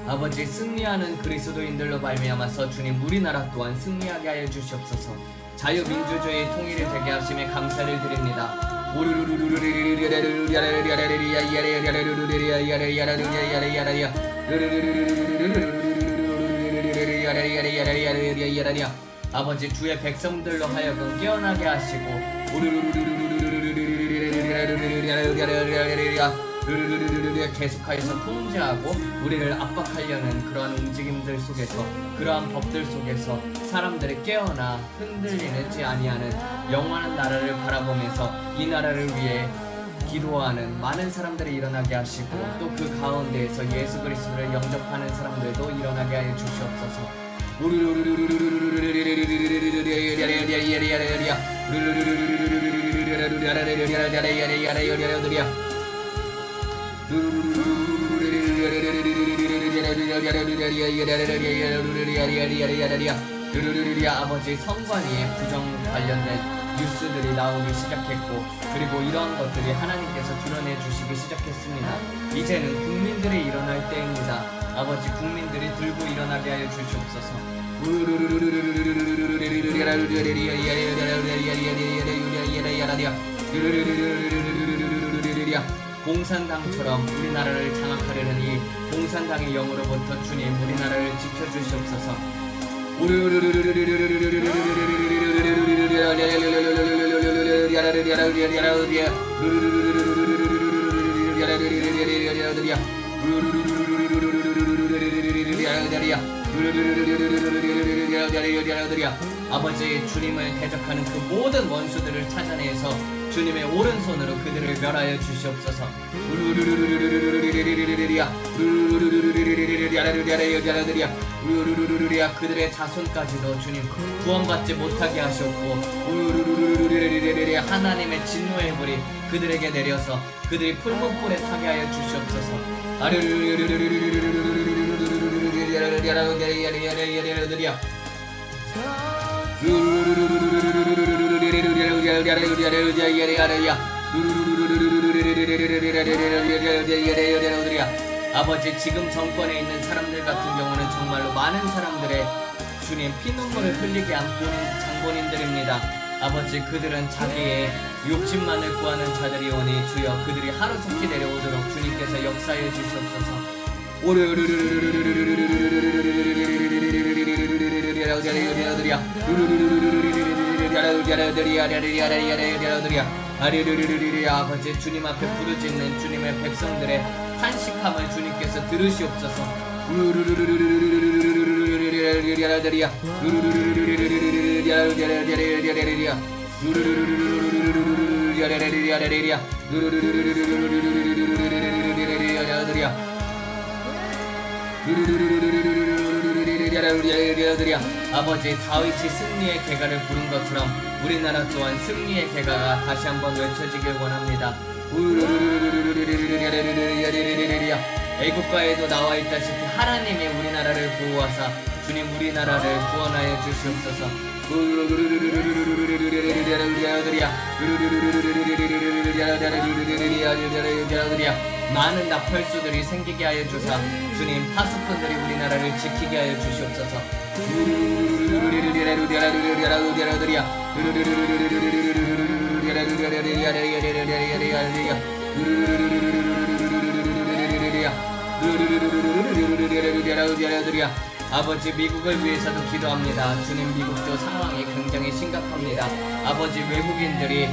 아버지, 승리하는 그리스도인들로 말미암아서 주님, 우리나라 또한 승리하게 하여 주시옵소서. 자유민주주의 통일이 되게 하심에 감사를 드립니다. 아버지, 주의 백성들로 하여금 깨어나게 하시고 계속하여서 통제하고 우리를 압박하려는 그러한 움직임들 속에서, 그러한 법들 속에서 사람들이 깨어나 흔들리지 아니하는 영원한 나라를 바라보면서 이 나라를 위해 기도하는 많은 사람들이 일어나게 하시고, 또 그 가운데에서 예수 그리스도를 영접하는 사람들도 일어나게 하여 주시옵소서. 아버지, 선관위에 부정 관련된 뉴스들이 나오기 시작했고, 그리고 이러한 것들이 하나님께서 드러내 주시기 시작했습니다. 이제는 국민들이 일어날 때입니다. 아버지, 국민들이 들고 일어나게 하여 주시옵소서. 공산당처럼 우리나라를 장악하려는 이 공산당의 영으로부터 주님, 우리나라를 지켜주시옵소서. 아버지, 주님을 대적하는 그 모든 원수들을 찾아내서 주님의 오른손으로 그들을 멸하여 주시옵소서. 그들의 자손까지도 주님 구원받지 못하게 하셨고, 하나님의 진노의 불이 그들에게 내려서 그들이 풀무불에 타게 하여 주시옵소서. 아버지, 지금 정권에 있는 사람들 같은 경우는 정말로 많은 사람들의 주님 피눈물을 흘리게 한 장본인들입니다. 아버지, 그들은 자기의 욕심만을 구하는 자들이 오니 주여 그들이 하루속히 내려오도록 주님께서 역사해 주시옵소서. 아버지, 주님 앞에 부르짖는 주님의 백성들의 탄식함을 주님께서 들으시옵소서. 아버지, 다윗이 승리의 개가를 부른 것처럼 우리나라 또한 승리의 개가가 다시 한번 외쳐지길 원합니다. 애국가에도 나와 있다시피 하나님이 우리나라를 보호하사 주님 우리나라를 구원하여 주시옵소서. 많은 나팔수들이 생기게 하여 주사 주님 파수꾼들이 우리나라를 지키게 하여 주시옵소서. 아버지, 미국을 위해서도 기도합니다. 주님, 미국도 상황이 굉장히 심각합니다. 아버지, 외국인들이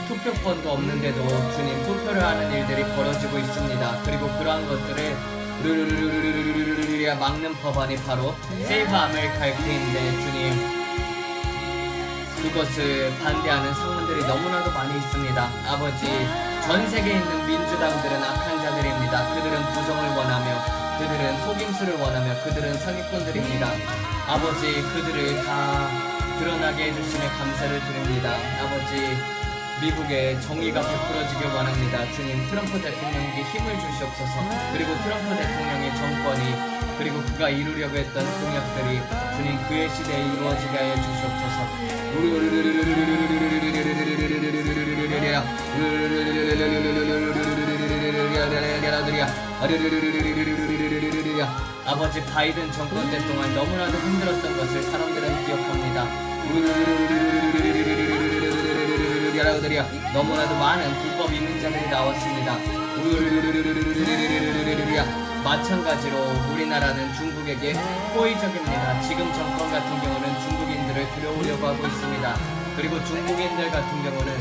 투표권도 없는데도 주님 투표를 하는 일들이 벌어지고 있습니다. 그리고 그러한 것들을 막는 법안이 바로 세이브 아메리카 액트인데 주님, 그것을 반대하는 상원들이 너무나도 많이 있습니다. 아버지, 전 세계에 있는 민주당들은 악한 자들입니다. 그들은 부정을 원하며 그들은 속임수를 원하며 그들은 사기꾼들입니다. 아버지, 그들을 다 드러나게 해주심에 감사를 드립니다. 아버지, 미국의 정의가 베풀어지길 원합니다. 주님, 트럼프 대통령에게 힘을 주시옵소서. 그리고 트럼프 대통령의 정권이 그리고 그가 이루려고 했던 공약들이 주님 그의 시대에 이루어지게 하여 주시옵소서. 아버지, 바이든 정권 때 동안 너무나도 힘들었던 것을 사람들은 기억합니다. 너무나도 많은 불법 이민자들이 나왔습니다. 마찬가지로 우리나라는 중국에게 호의적입니다. 지금 정권 같은 경우는 중국인들을 들여오려고 하고 있습니다. 그리고 중국인들 같은 경우는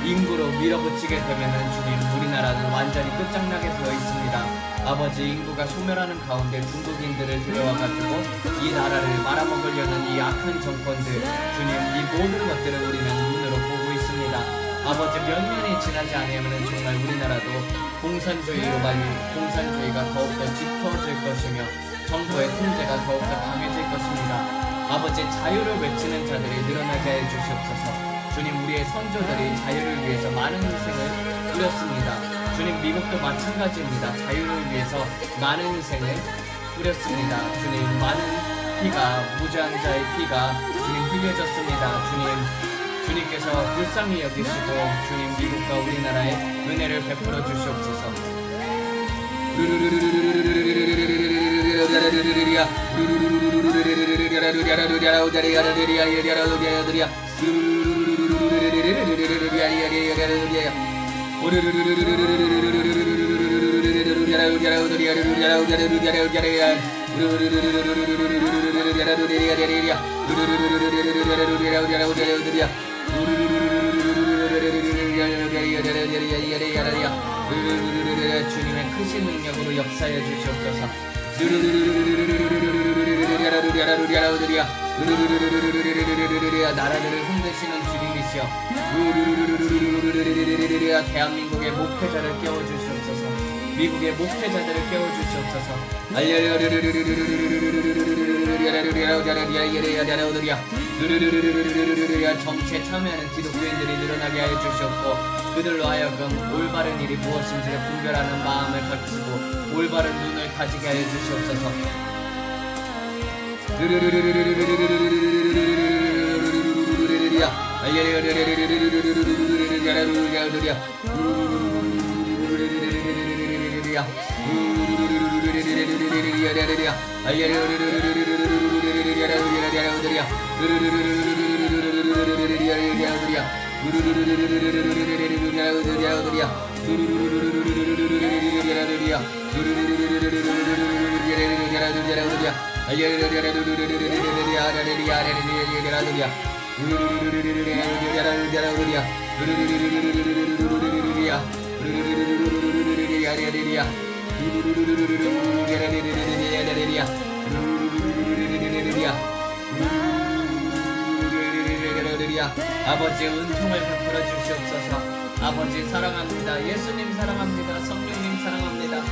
인구로 밀어붙이게 되면은 주님 우리나라는 완전히 끝장나게 되어 있습니다. 아버지, 인구가 소멸하는 가운데 중국인들을 들여와가지고 이 나라를 말아먹으려는 이 악한 정권들, 주님 이 모든 것들을 우리는 눈으로 보고 있습니다. 아버지, 몇 년이 지나지 않으면 정말 우리나라도 공산주의가 더욱더 짙어질 것이며 정부의 통제가 더욱더 강해질 것입니다. 아버지, 자유를 외치는 자들이 늘어나게 해 주시옵소서. 주님, 우리의 선조들이 자유를 위해서 많은 희생을 뿌렸습니다. 주님, 미국도 마찬가지입니다. 자유를 위해서 많은 희생을 뿌렸습니다. 주님, 많은 피가, 무죄한 자의 피가 주님 흘려졌습니다. 주님께서 불쌍히 여기시고 주님 미국과 우리나라에 은혜를 베풀어 주시옵소서. 주님의 크신 능력으로 역사해 주시옵소서. 나라들을 흔드시는 주님이시여 대한민국의 목회자를 깨워주시옵소서. 미국의 목회자들을 깨워주시옵소서. 정치에 참여하는 기독교인들이 늘어나게 하여 주시옵고 그들로 하여금 올바른 일이 무엇인지를 분별하는 마음을 갖추고 올바른 눈을 가지게 하여 주시옵소서. 아버지 은총을 베풀어 주시옵소서. 아버지 사랑합니다. 예수님 사랑합니다. 성령님 사랑합니다.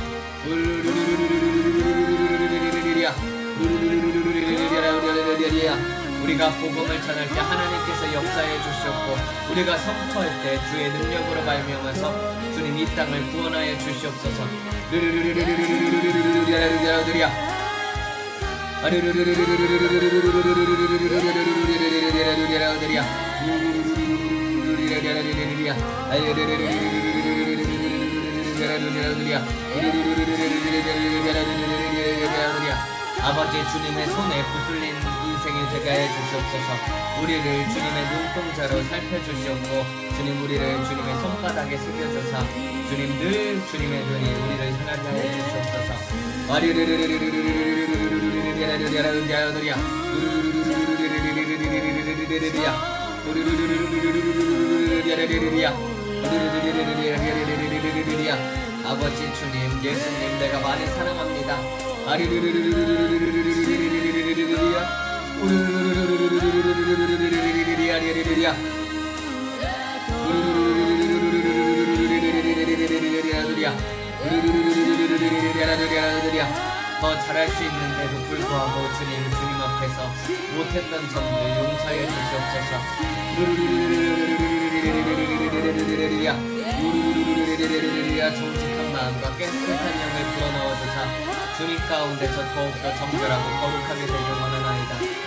우리가 복음을 전할 때 하나님께서 역사해 주시옵고 우리가 선포할 때 주의 능력으로 발명하서 주님 이 땅을 구원하여 주시옵소서. 아버지 주님의 손에 붙들린 인생이 되게 해 주시옵소서. 우리를 주님의 눈동자로 살펴주시옵고 주님 우리를 주님의 손바닥에 숙여주사 주님 늘 주님의 눈이 우리를 향하게 해 주시옵소서. 아버지 주님 예수님 내가 많이 사랑합니다. 더 잘할 수 있는데도 불구하고 주님 앞에서 못했던 점들 용서해 주시옵소서. 정직한 마음과 깨끗한 영을 불어넣어주사 주님 가운데서 더욱더 정결하고 거룩하게 되길 원하나이다.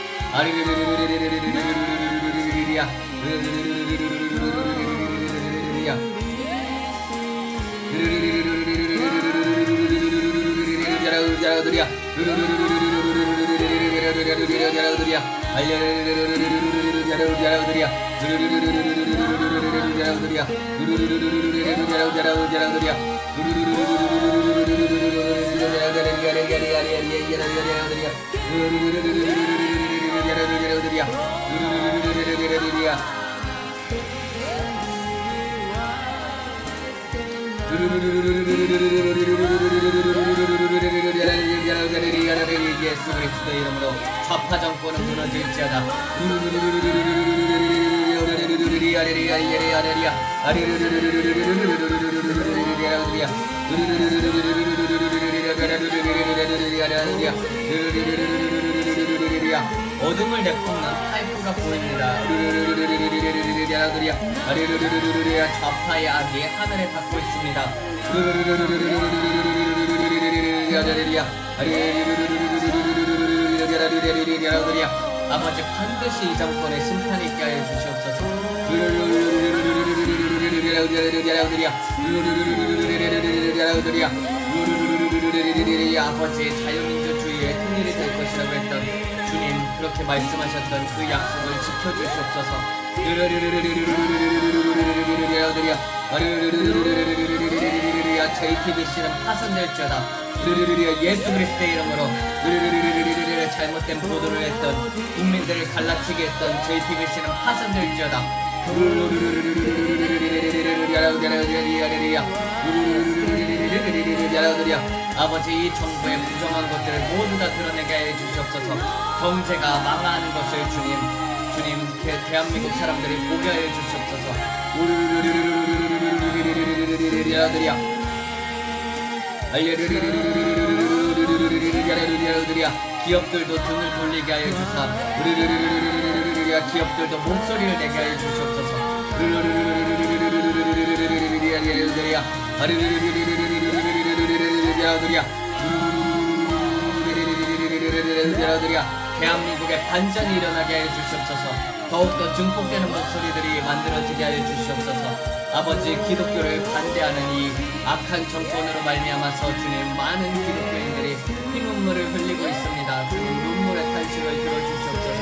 예수 그리스도의 이름으로 좌파 정권은 무너질지어다. 어둠을 내뿜는 파이프가 보입니다. 좌파의 악이 하늘에 닿고 있습니다. 아버지 반드시 이 정권에 심판이 있게 하여 주시옵소서. 아버지 자유민주주의의 통일이 될 것이라고 했던 주님 그렇게 말씀하셨던 그 약속을 지켜주시옵소서. JTBC는 파손될지어다. 예수 그리스도의 이름으로 잘못된 보도를 했던 국민들을 갈라치게 했던 JTBC는 파손될지어다. 아버지 이 정부의 부정한 것들을 모두 다 드러내게 해 주시옵소서. 경제가 망하는 것을 주님 대한민국 사람들이 보게 해 주시옵소서. 기업들도 등을 돌리게 하여 주사 기업들도 목소리를 내게 하여 주시옵소서. 대한민국에 반전이 일어나게 하여 주시옵소서. 더욱더 증폭되는 목소리들이 만들어지게 하여 주시옵소서. 아버지, 기독교를 반대하는 이 악한 정권으로 말미암아서 주님, 많은 기독교인들이 피눈물을 흘리고 있습니다. 주님, 눈물의 탄식을 들어주시옵소서.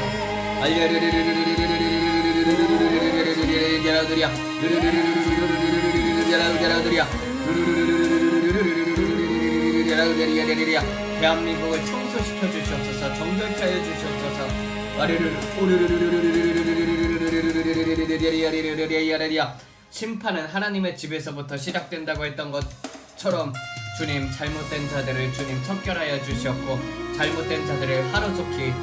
대한민국을 청소시켜 주시옵소서. 정결케 하여 주시옵소서. 심판은 하나님의 집에서부터 시작된다고 했던 것처럼 주님, 잘못된 자들을 주님 척결하여 주시옵고, 잘못된 자들을 하루속히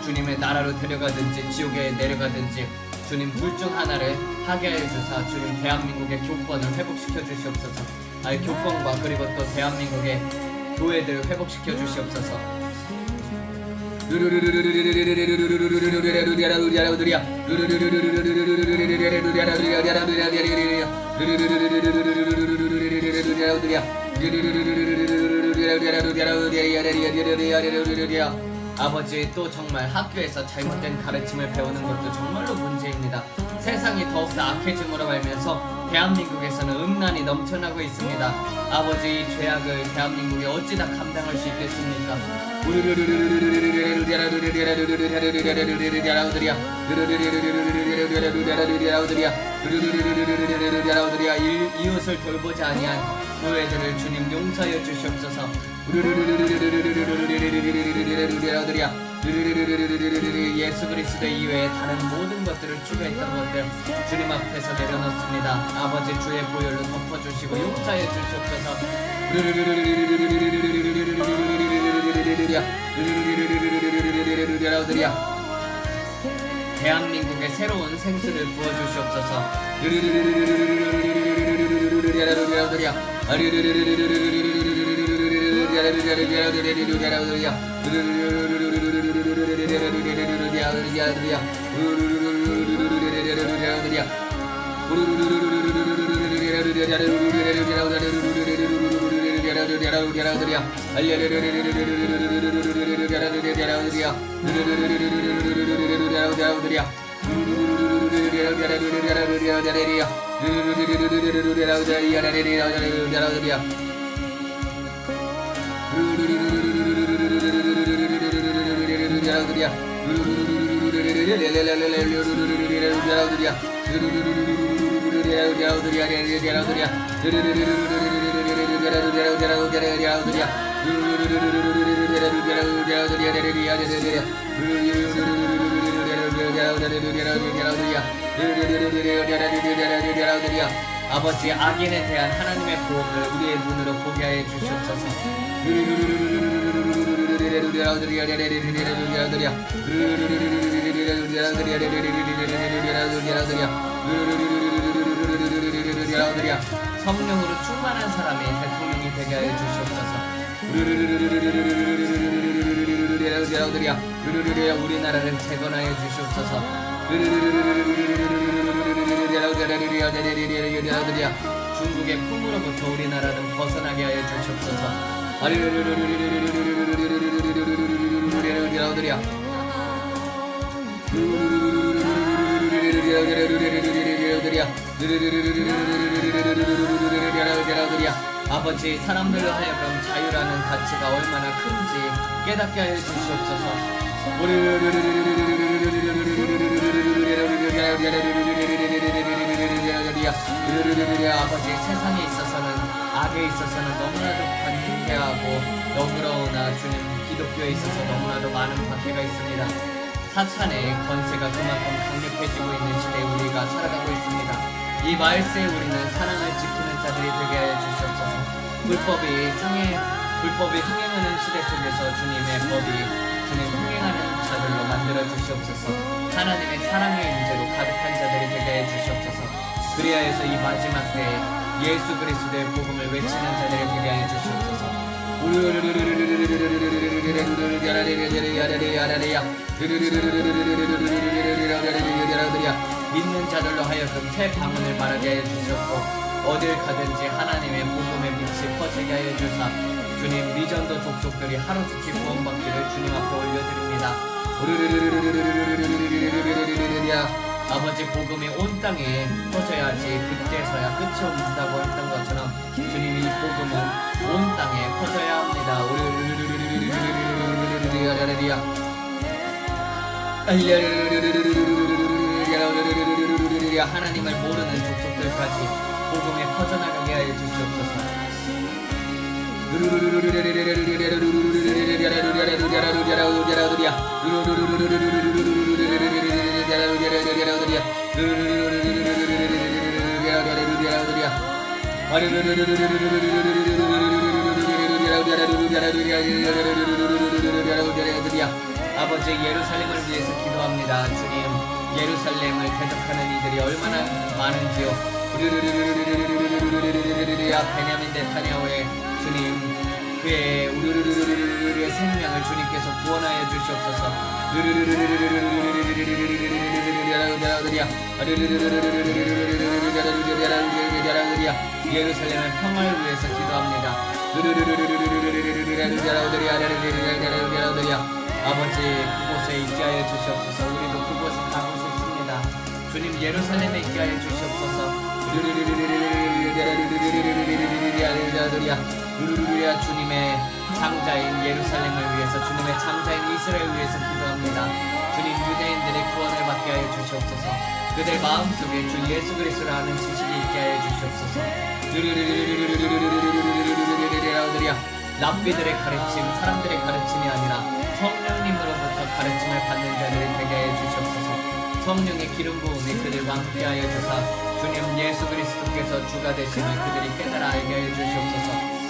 주님의 나라로 데려가든지 지옥에 내려가든지 주님, 둘 중 하나를 하게 하여 주사 주님, 대한민국의 교권을 회복시켜 주시옵소서. 교권과 그리고 또 대한민국의 교회들을 회복시켜 주시옵소서. 아버지, 또 정말 학교에서 잘못된 가르침을 배우는 것도 정말로 문제입니다. 세상이 더욱더 악해짐으로 말면서 대한민국에서는 음란이 넘쳐나고 있습니다. 아버지, 이 죄악을 대한민국이 어찌다 감당할 수 있겠습니까? 이웃을 돌보지 아니한 교회들을 주님 용서하여 주시옵소서. 예수 그리스도 이외에 다른 모든 것들을 추구했던 것들 주님 앞에서 내려놓습니다. 아버지, 주의 보혈로 덮어주시고 용서하여 주시옵소서. 대한민국의 새로운 생수를 부어주시옵소서. 아버지, 악인에 대한 하나님의 보험을 우리의 눈으로 보게 하여 주시옵소서. 성령으로 충만한 사람이 대통령이 되게 하여 주시옵소서. 우리나라를 재건하여 주시옵소서. 중국의 품으로부터 우리나라는 벗어나게 하여 주시옵소서. 아버지, 사람들로 하여금 자유라는 가치가 얼마나 큰지 깨닫게 하여 주시옵소서. 아버지, 세상에 있어서는, 악에 있어서는 너무나도 관계하고 너그러우나 주님, 기독교에 있어서 너무나도 많은 박해가 있습니다. 사탄의 권세가 그만큼 강력해지고 있는 시대에 우리가 살아가고 있습니다. 이 말세에 우리는 사랑을 지키는 자들이 되게 하여 주시옵소서. 불법이 흥행하는 시대 속에서 주님의 법이 주님 흥행하는 자들로 만들어 주시옵소서. 하나님의 사랑의 임재로 가득한 자들이 되게 해 주시옵소서. 그리하여서 이 마지막 때에 예수 그리스도의 복음을 외치는 자들이 되게 하여 주시옵소서. 믿는 자들로 하여금 새 방언을 말하게 하여 주시옵고, 어딜 가든지 하나님의 복음의 빛이 퍼지게 하여 주사 주님, 미전도 족속들이 하루속히 구원받기를 주님 앞에 올려드립니다. 아버지 복음이 온 땅에 퍼져야지 그때서야 끝이 온다고 했던 것처럼 주님이 복음은 온 땅에 퍼져야 합니다. 하나님을 모르는 족속들까지 복음에 퍼져나가게 하여 주시옵소서. 아버지 예루살렘을 위해서 기도합니다. 주님, 예루살렘을 대적하는 이들이 얼마나 많은지요. 베냐민 네타냐후의 주님, 그의 우리의 생명을 주님께서 구원하여 주시옵소서. 예루살렘의 평화를 위해서 기도합니다. 아버지 그곳에 있게 하여 주시옵소서. 우리도 그곳에 가고 싶습니다. 주님 예루살렘에 있게 하여 주시옵소서. 주님의 장자인 예루살렘을 위해서, 주님의 장자인 이스라엘을 위해서 기도합니다. 주님 유대인들의 구원을 받게 하여 주시옵소서. 그들 마음속에 주 예수 그리스도를 아는 지식이 있게 하여 주시옵소서. 랍비들의 가르침, 사람들의 가르침이 아니라 성령님으로부터 가르침을 받는 자들을 되게 하여 주시옵소서. 성령의 기름 부음이 그들과 함께하여 주사 주님 예수 그리스도께서 주가 되심을 그들이 깨달아 알게 하여 주시옵소서.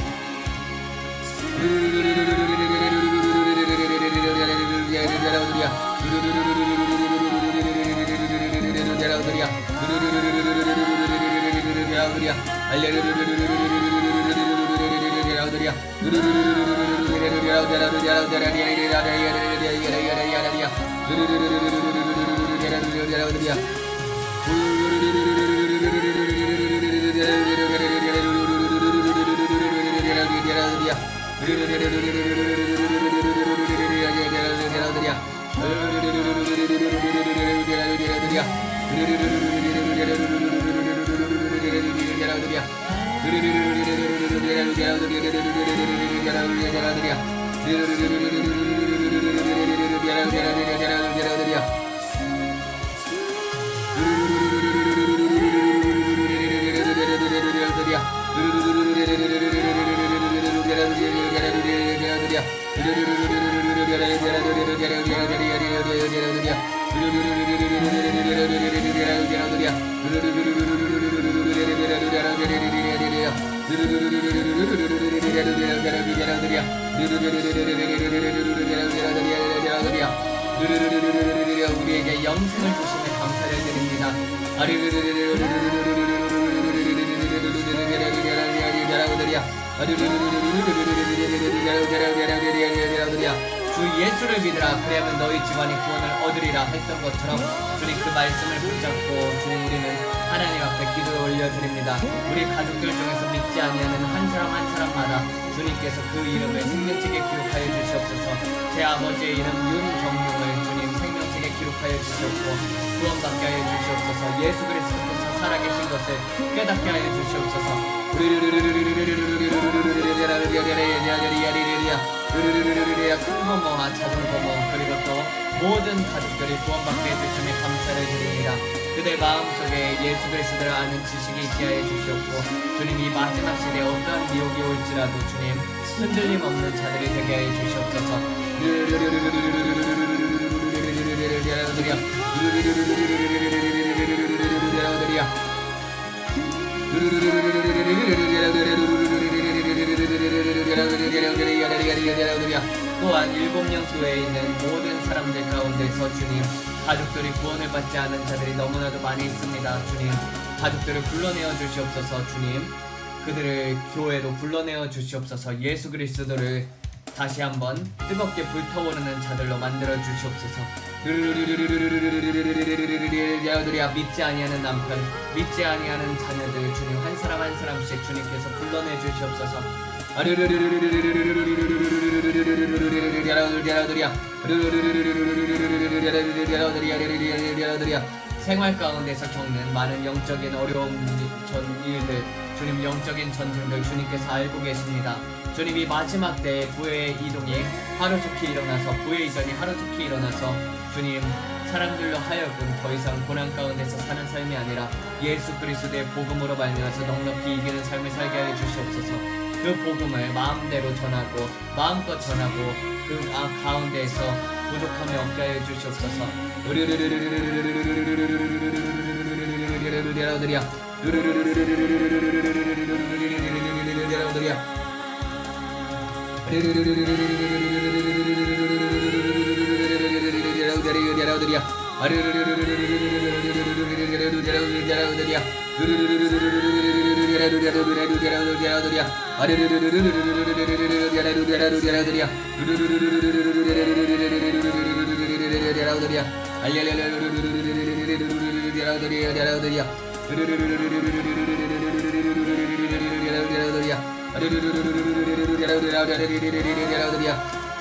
우리에게 영생을 주심에 감사를 드립니다. 주 예수를 믿으라 그리하면 너희 집안이 구원을 얻으리라 했던 것처럼 주님 그 말씀을 붙잡고 주님 우리는 하나님 앞에 기도를 올려드립니다. 우리 가족들 중에서 믿지 아니하는 한 사람 한 사람마다 주님께서 그 이름을 생명책에 기록하여 주시옵소서. 제 아버지의 이름 윤정용을 주님 생명책에 기록하여 주시옵고 구원받게 하여 주시옵소서. 예수 그리스도께서 살아계신 것을 깨닫게 하여 주시옵소서. 큰 고모와 작은 고모 그리고 또 모든 가족들이 구원받게 해주심에 감사를 드립니다. 그들 마음속에 예수 그리스도를 아는 지식이 있게 하여 주시옵고 주님 이 마지막 시대에 어떠한 미혹이 올지라도 주님 흔들림 없는 자들이 되게 하여 주시옵소서. 또한 일곱령 교회에 있는 모든 사람들 가운데서 주님 가족들이 구원을 받지 않은 자들이 너무나도 많이 있습니다. 주님 가족들을 불러내어 주시옵소서. 주님 그들을 교회로 불러내어 주시옵소서. 예수 그리스도를 다시 한번 뜨겁게 불타오르는 자들로 만들어 주시옵소서. 믿지 아니하는 남편, 믿지 아니하는 자녀들 주님 한 사람 한 사람씩 주님께서 불러내 주시옵소서. 생활 가운데서 겪는 많은 영적인 어려움 일들, 주님 영적인 전쟁들 주님께서 알고 계십니다. 주님 이 마지막 때의 부의 이동이 하루속히 일어나서 부의 이전이 하루속히 일어나서 주님 사람들로 하여금 더 이상 고난 가운데서 사는 삶이 아니라 예수 그리스도의 복음으로 말미암아서 넉넉히 이기는 삶을 살게 하여 주시옵소서. 그 복음을 마음대로 전하고 마음껏 전하고 그 가운데에서 부족함이 없게 하여 주시옵소서.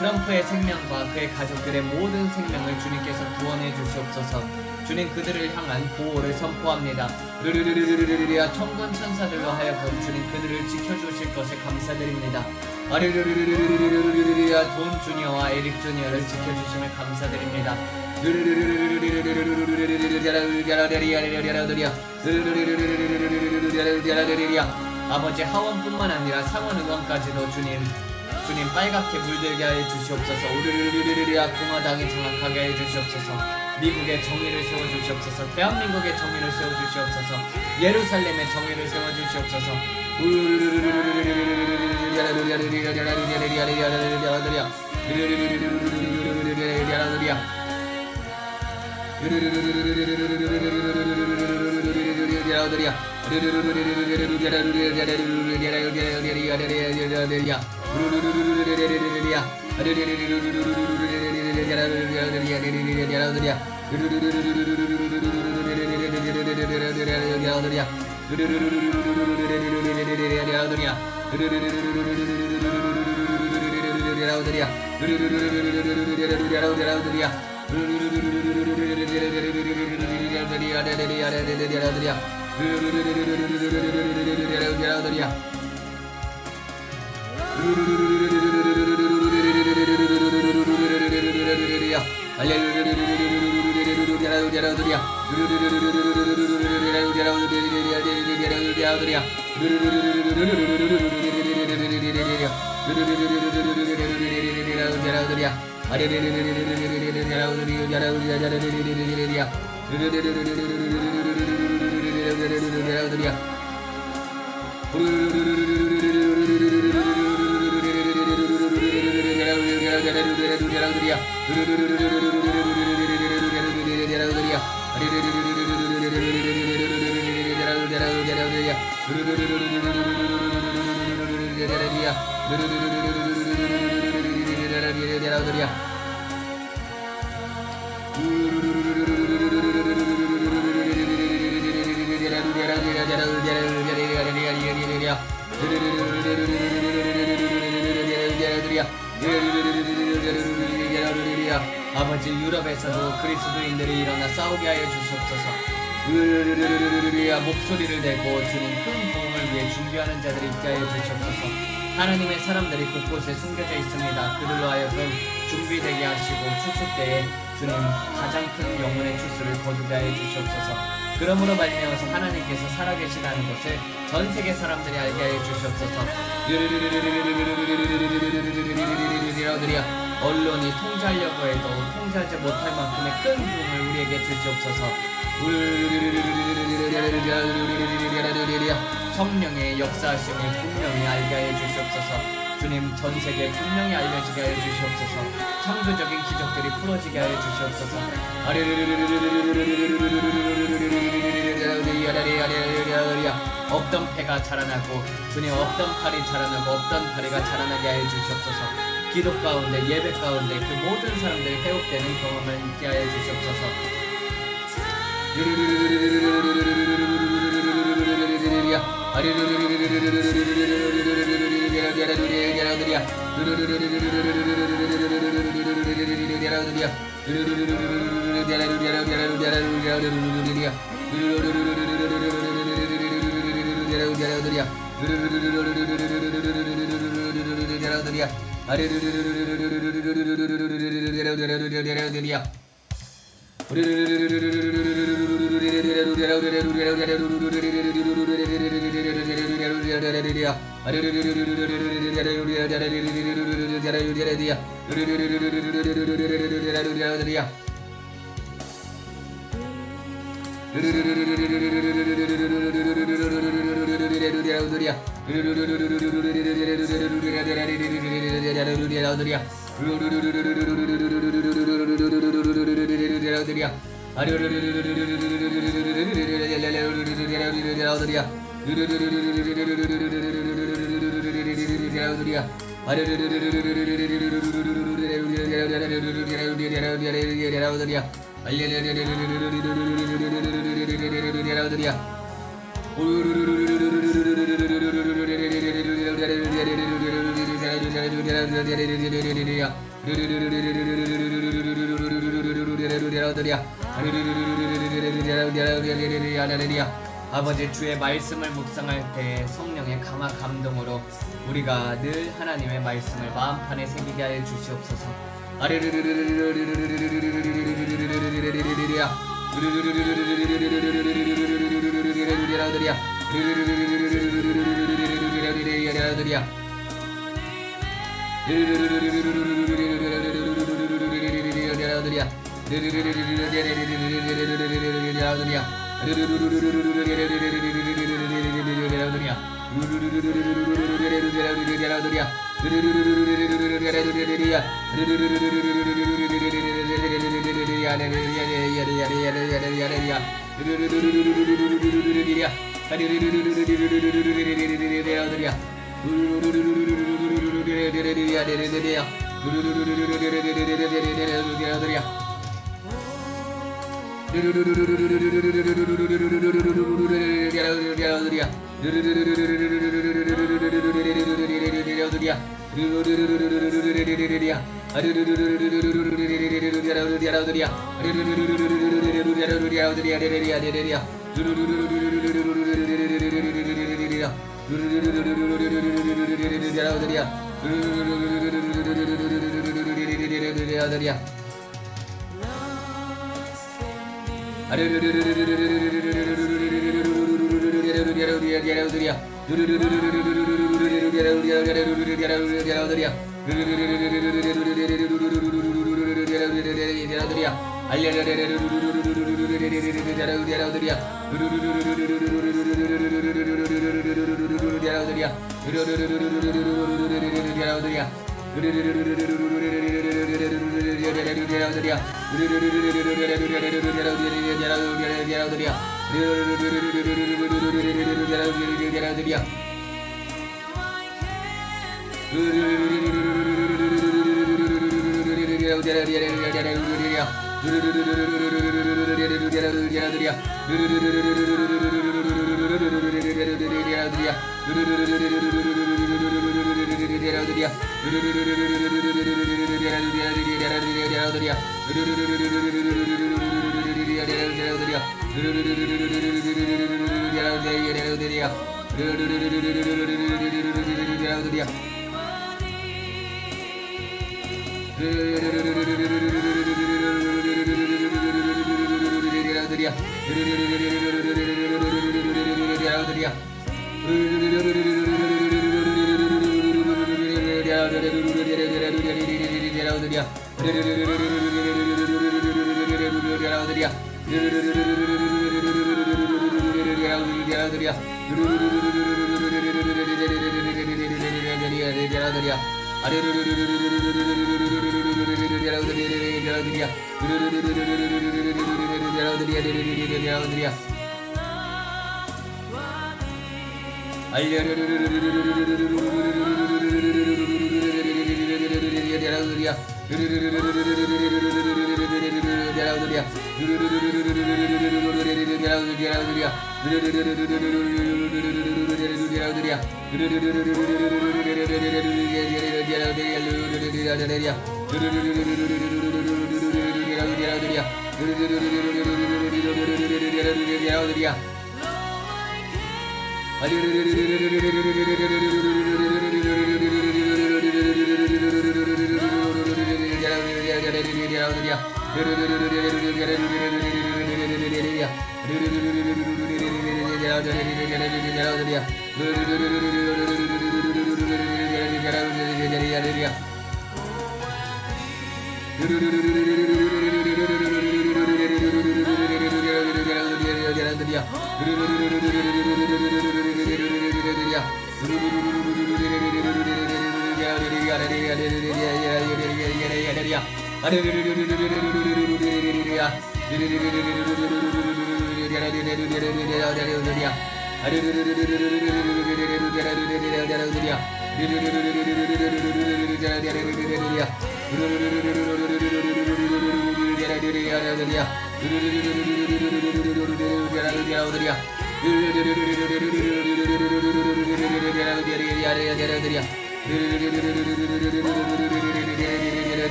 트럼프의 생명과 그의 가족들의 모든 생명을 주님께서 구원해 주시옵소서. 주님 그들을 향한 보호를 선포합니다. 천군 천사들로 하여금 주님 그들을 지켜주실 것을 감사드립니다. 돈 주니어와 에릭 주니어를 지켜주심을 감사드립니다. 아버지 하원뿐만 아니라 상원 의원까지도 주님 빨갛게 물들게 하여 주시옵소서. 공화당이 장악하게 하여 주시옵소서. 미국의 정의를 세워주시옵소서. 대한민국의 정의를 세워주시옵소서. 예루살렘의 정의를 세워주시옵소서. 아버지 유럽에서도 그리스도인들이 일어나 싸우게 하여 주시옵소서. 목소리를 내고 주님 큰 부흥을 위해 준비하는 자들이 있게 하여 주시옵소서. 하나님의 사람들이 곳곳에 숨겨져 있습니다. 그들로 하여금 준비되게 하시고 추수 때에 주님 가장 큰 영혼의 추수를 거두게 하여 주시옵소서. 그러므로 말미암아서 하나님께서 살아계시다는 것을 전 세계 사람들이 알게 하여 주시옵소서. 언론이 통제하려고 해도 통제하지 못할 만큼의 큰 부흥을 우리에게 주시옵소서. 성령의 역사하심을 분명히 알게 하여 주시옵소서. 주님 전 세계에 분명히 알려지게 하여 주시옵소서. 창조적인 기적들이 풀어지게 하여 주시옵소서. 없던 패가 자라나고 주님 없던 팔이 자라나고 없던 다리가 자라나게 하여 주시옵소서. 기도 가운데 예배 가운데 그 모든 사람들이 회복되는 경험을 있게 하여 주시옵소서. 아버지 주의 말씀을 묵상할 때 성령의 강화 감동으로 우리가 늘 하나님의 말씀을 마음판에 새기게 하여 주시옵소서.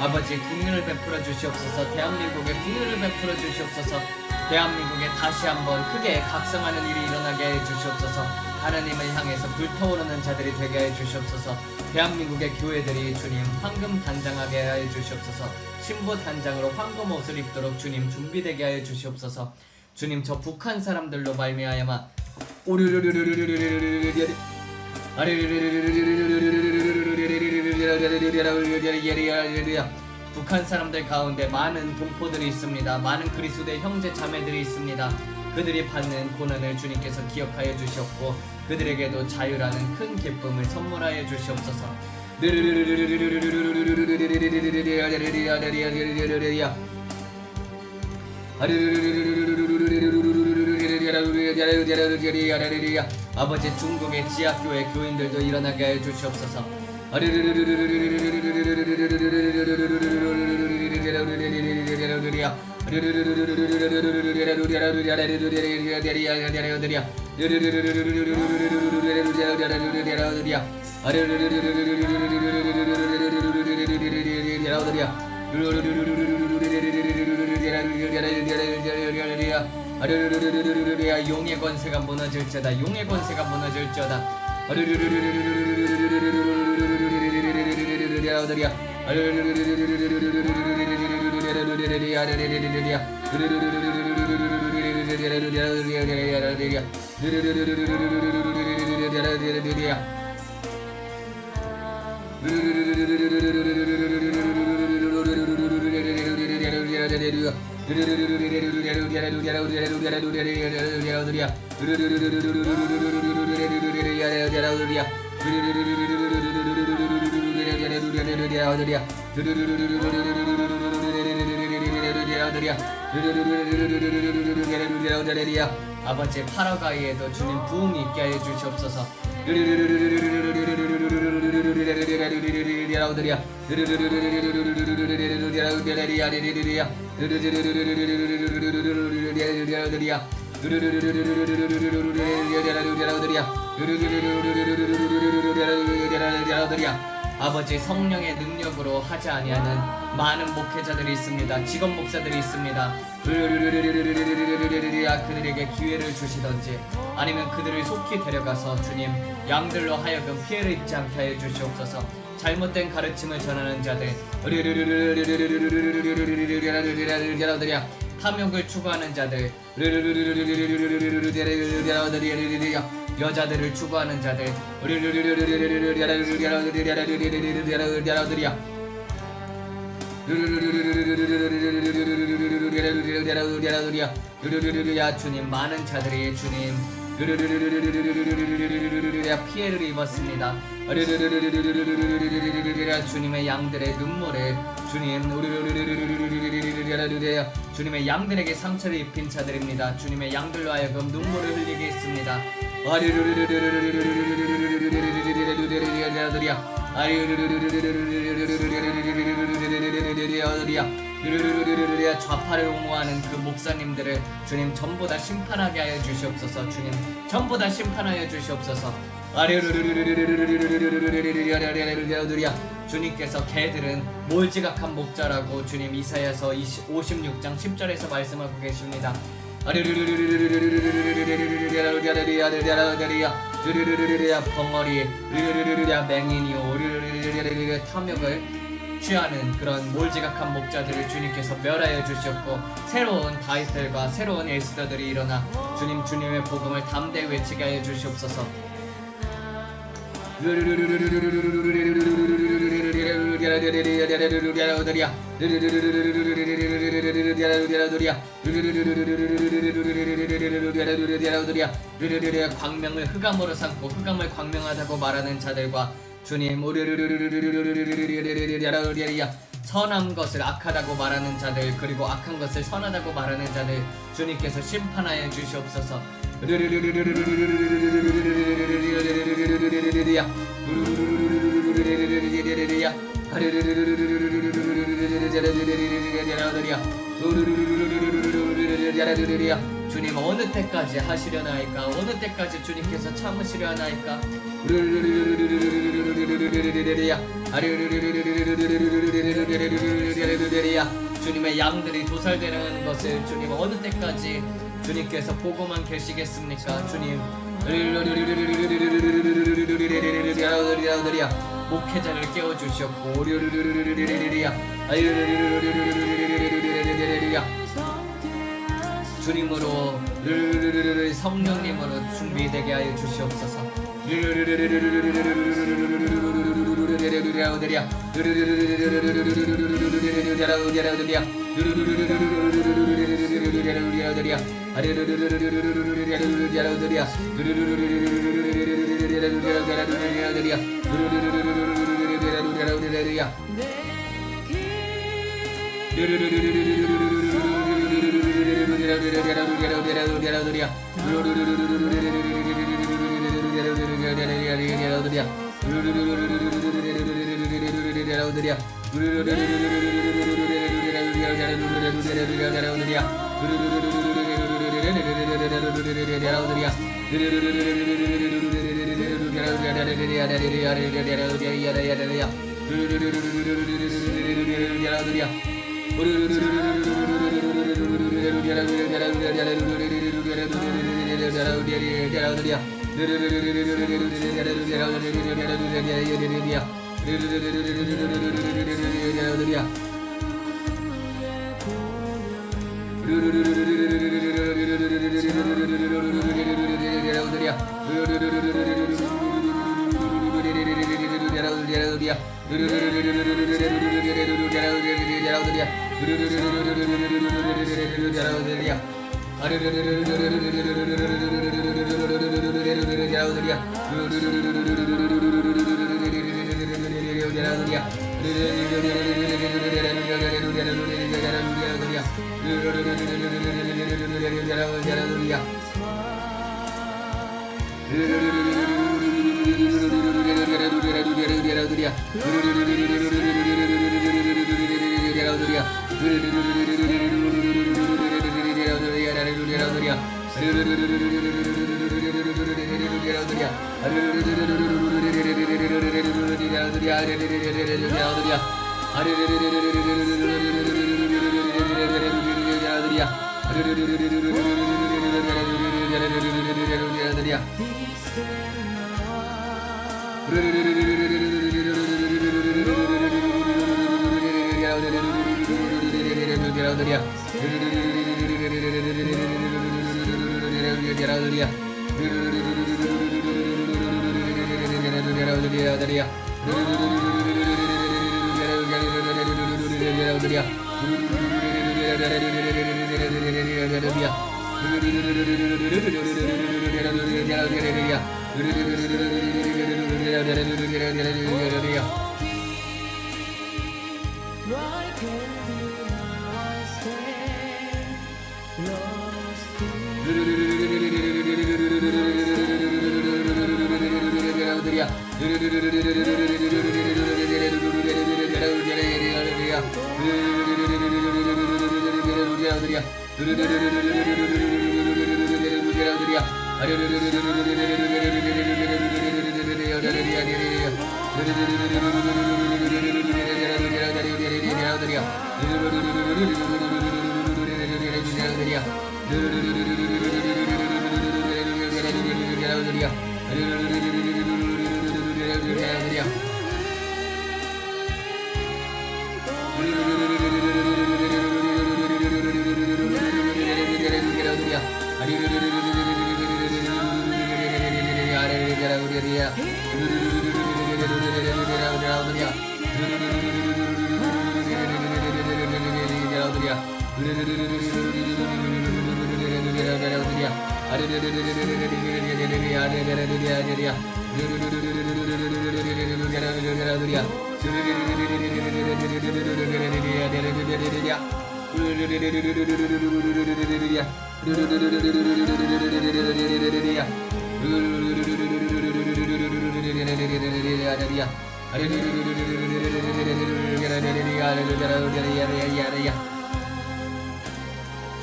아버지 국민을 베풀어 주시옵소서. 대한민국에 국민을 베풀어 주시옵소서. 대한민국에 다시 한번 크게 각성하는 일이 일어나게 해 주시옵소서. 하나님을 향해서 불타오르는 자들이 되게 해 주시옵소서. 대한민국의 교회들이 주님 황금 단장하게 해 주시옵소서. 신부 단장으로 황금 옷을 입도록 주님 준비되게 해 주시옵소서. 주님 저 북한 사람들로 말미암아 북한 사람들 가운데 많은 동포들이 있습니다. 많은 그리스도의 형제 자매들이 있습니다. 그들이 받는 고난을 주님께서 기억하여 주시옵고 그들에게도 자유라는 큰 기쁨을 선물하여 주시옵소서. 아버지 중국의 지하교회 교인들도 일어나게 해 주시옵소서. 용의 권세가 무너질지어다. 용의 권세가 무너질지어다. 아버지 파라과이에도 주님 부흥이 있게 하여 주시옵소서. 아버지 성령의 능력으로 하지 아니하는 많은 목회자들이 있습니다. 직업 목사들이 있습니다. 그들에게 기회를 주시던지 아니면 그들을 속히 데려가서 주님 양들로 하여금 피해를 입지 않게 하여 주시옵소서. 잘못된 가르침을 전하는 자들, 탐욕을 추구하는 자들, 여자들을 추구하는 자들 주님, 많은 자들이 주님 피해를 입었습니다. 주님의 양들의 눈물을 주님 주님의 양들에게 상처를 입힌 자들입니다. 주님의 양들로 하여금 눈물을 흘리게 했습니다. 좌파를 옹호하는 그 목사님들을 주님 전부 다 심판하게 하여 주시옵소서. 주님 전부 다 심판하여 주시옵소서. 주님께서 개들은 몰지각한 목자라고 주님 이사야서 56장 10절에서 말씀하고 계십니다. 벙어리 맹인이요 탐욕을 취하는 그런 몰지각한 목자들을 주님께서 멸하여 주셨고, 새로운 다윗들과 새로운 에스더들이 일어나 주님의 복음을 담대히 외치게 하여 주시옵소서. 광명을 흑암으로 삼고 흑암을 광명하다고 말하는 자들과 주님 선한 것을 악하다고 말하는 자들, 그리고 악한 것을 선하다고 말하는 자들 주님께서 심판하여 주시옵소서. 주님, 어느 때까지 하시려나이까? 어느 때까지 주님께서 참으시려나이까? 주님의 양들이 도살되는 것을 주님 어느 때까지 주님께서 보고만 계시겠습니까? 주님 목회자를 깨워주셨고 주님으로 성령님으로 준비되게 하여 주시옵소서.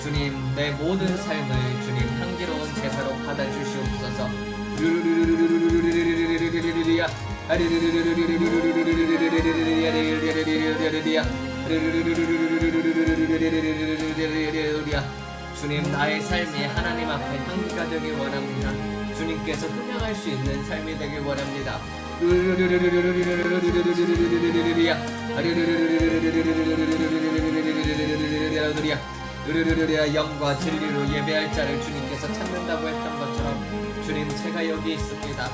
주님, 내 모든 삶을 주님 향기로운 제사로 받아주시옵소서. 주님, 나의 삶이 하나님 앞에 향기가 되길 원합니다. 주님께서 흠양할 수 있는 삶이 되길 원합니다. 영과 진리로 예배할 자를 주님께서 찾는다고 했던 것처럼 주님, 제가 여기 있습니다.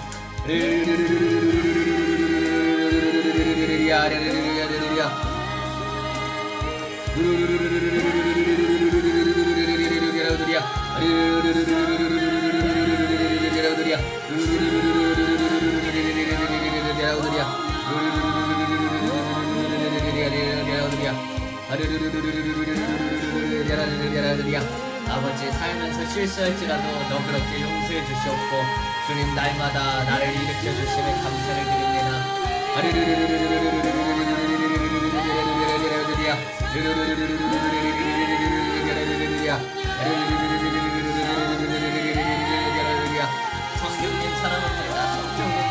아버지, 살면서 실수할지라도 너그럽게 용서해 주시옵고 주님, 날마다 나를 일으켜 주심에 감사를 드립니다. 성경님 사랑합니다. 성경님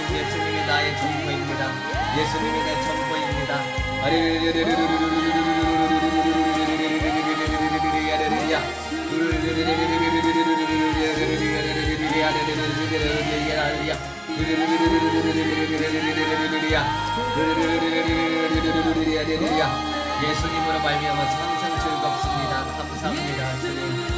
예수님이 나의 전부입니다. 예수님이 내 전부입니다. 예수님으로 말미암아서 항상 즐겁습니다. 감사합니다, 주님.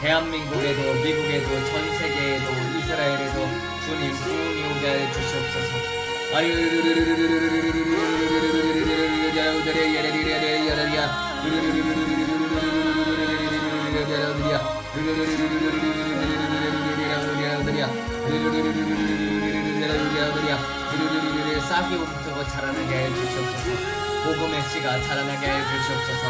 대한민국에도 미국에도 전 세계에도 이스라엘에도 주님 부흥이 오게 하여 주시옵소서. 싹이 움트고 자라나게 하여 주시옵소서. 복음의 씨가 자라나게 하여 주시옵소서.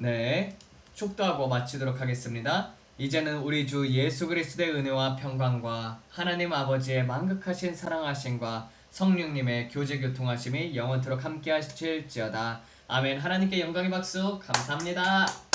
네, 축도하고 마치도록 하겠습니다. 이제는 우리 주 예수 그리스도의 은혜와 평강과 하나님 아버지의 만극하신 사랑하심과 성령님의 교제 교통하심이 영원토록 함께 하실지어다. 아멘. 하나님께 영광의 박수 감사합니다.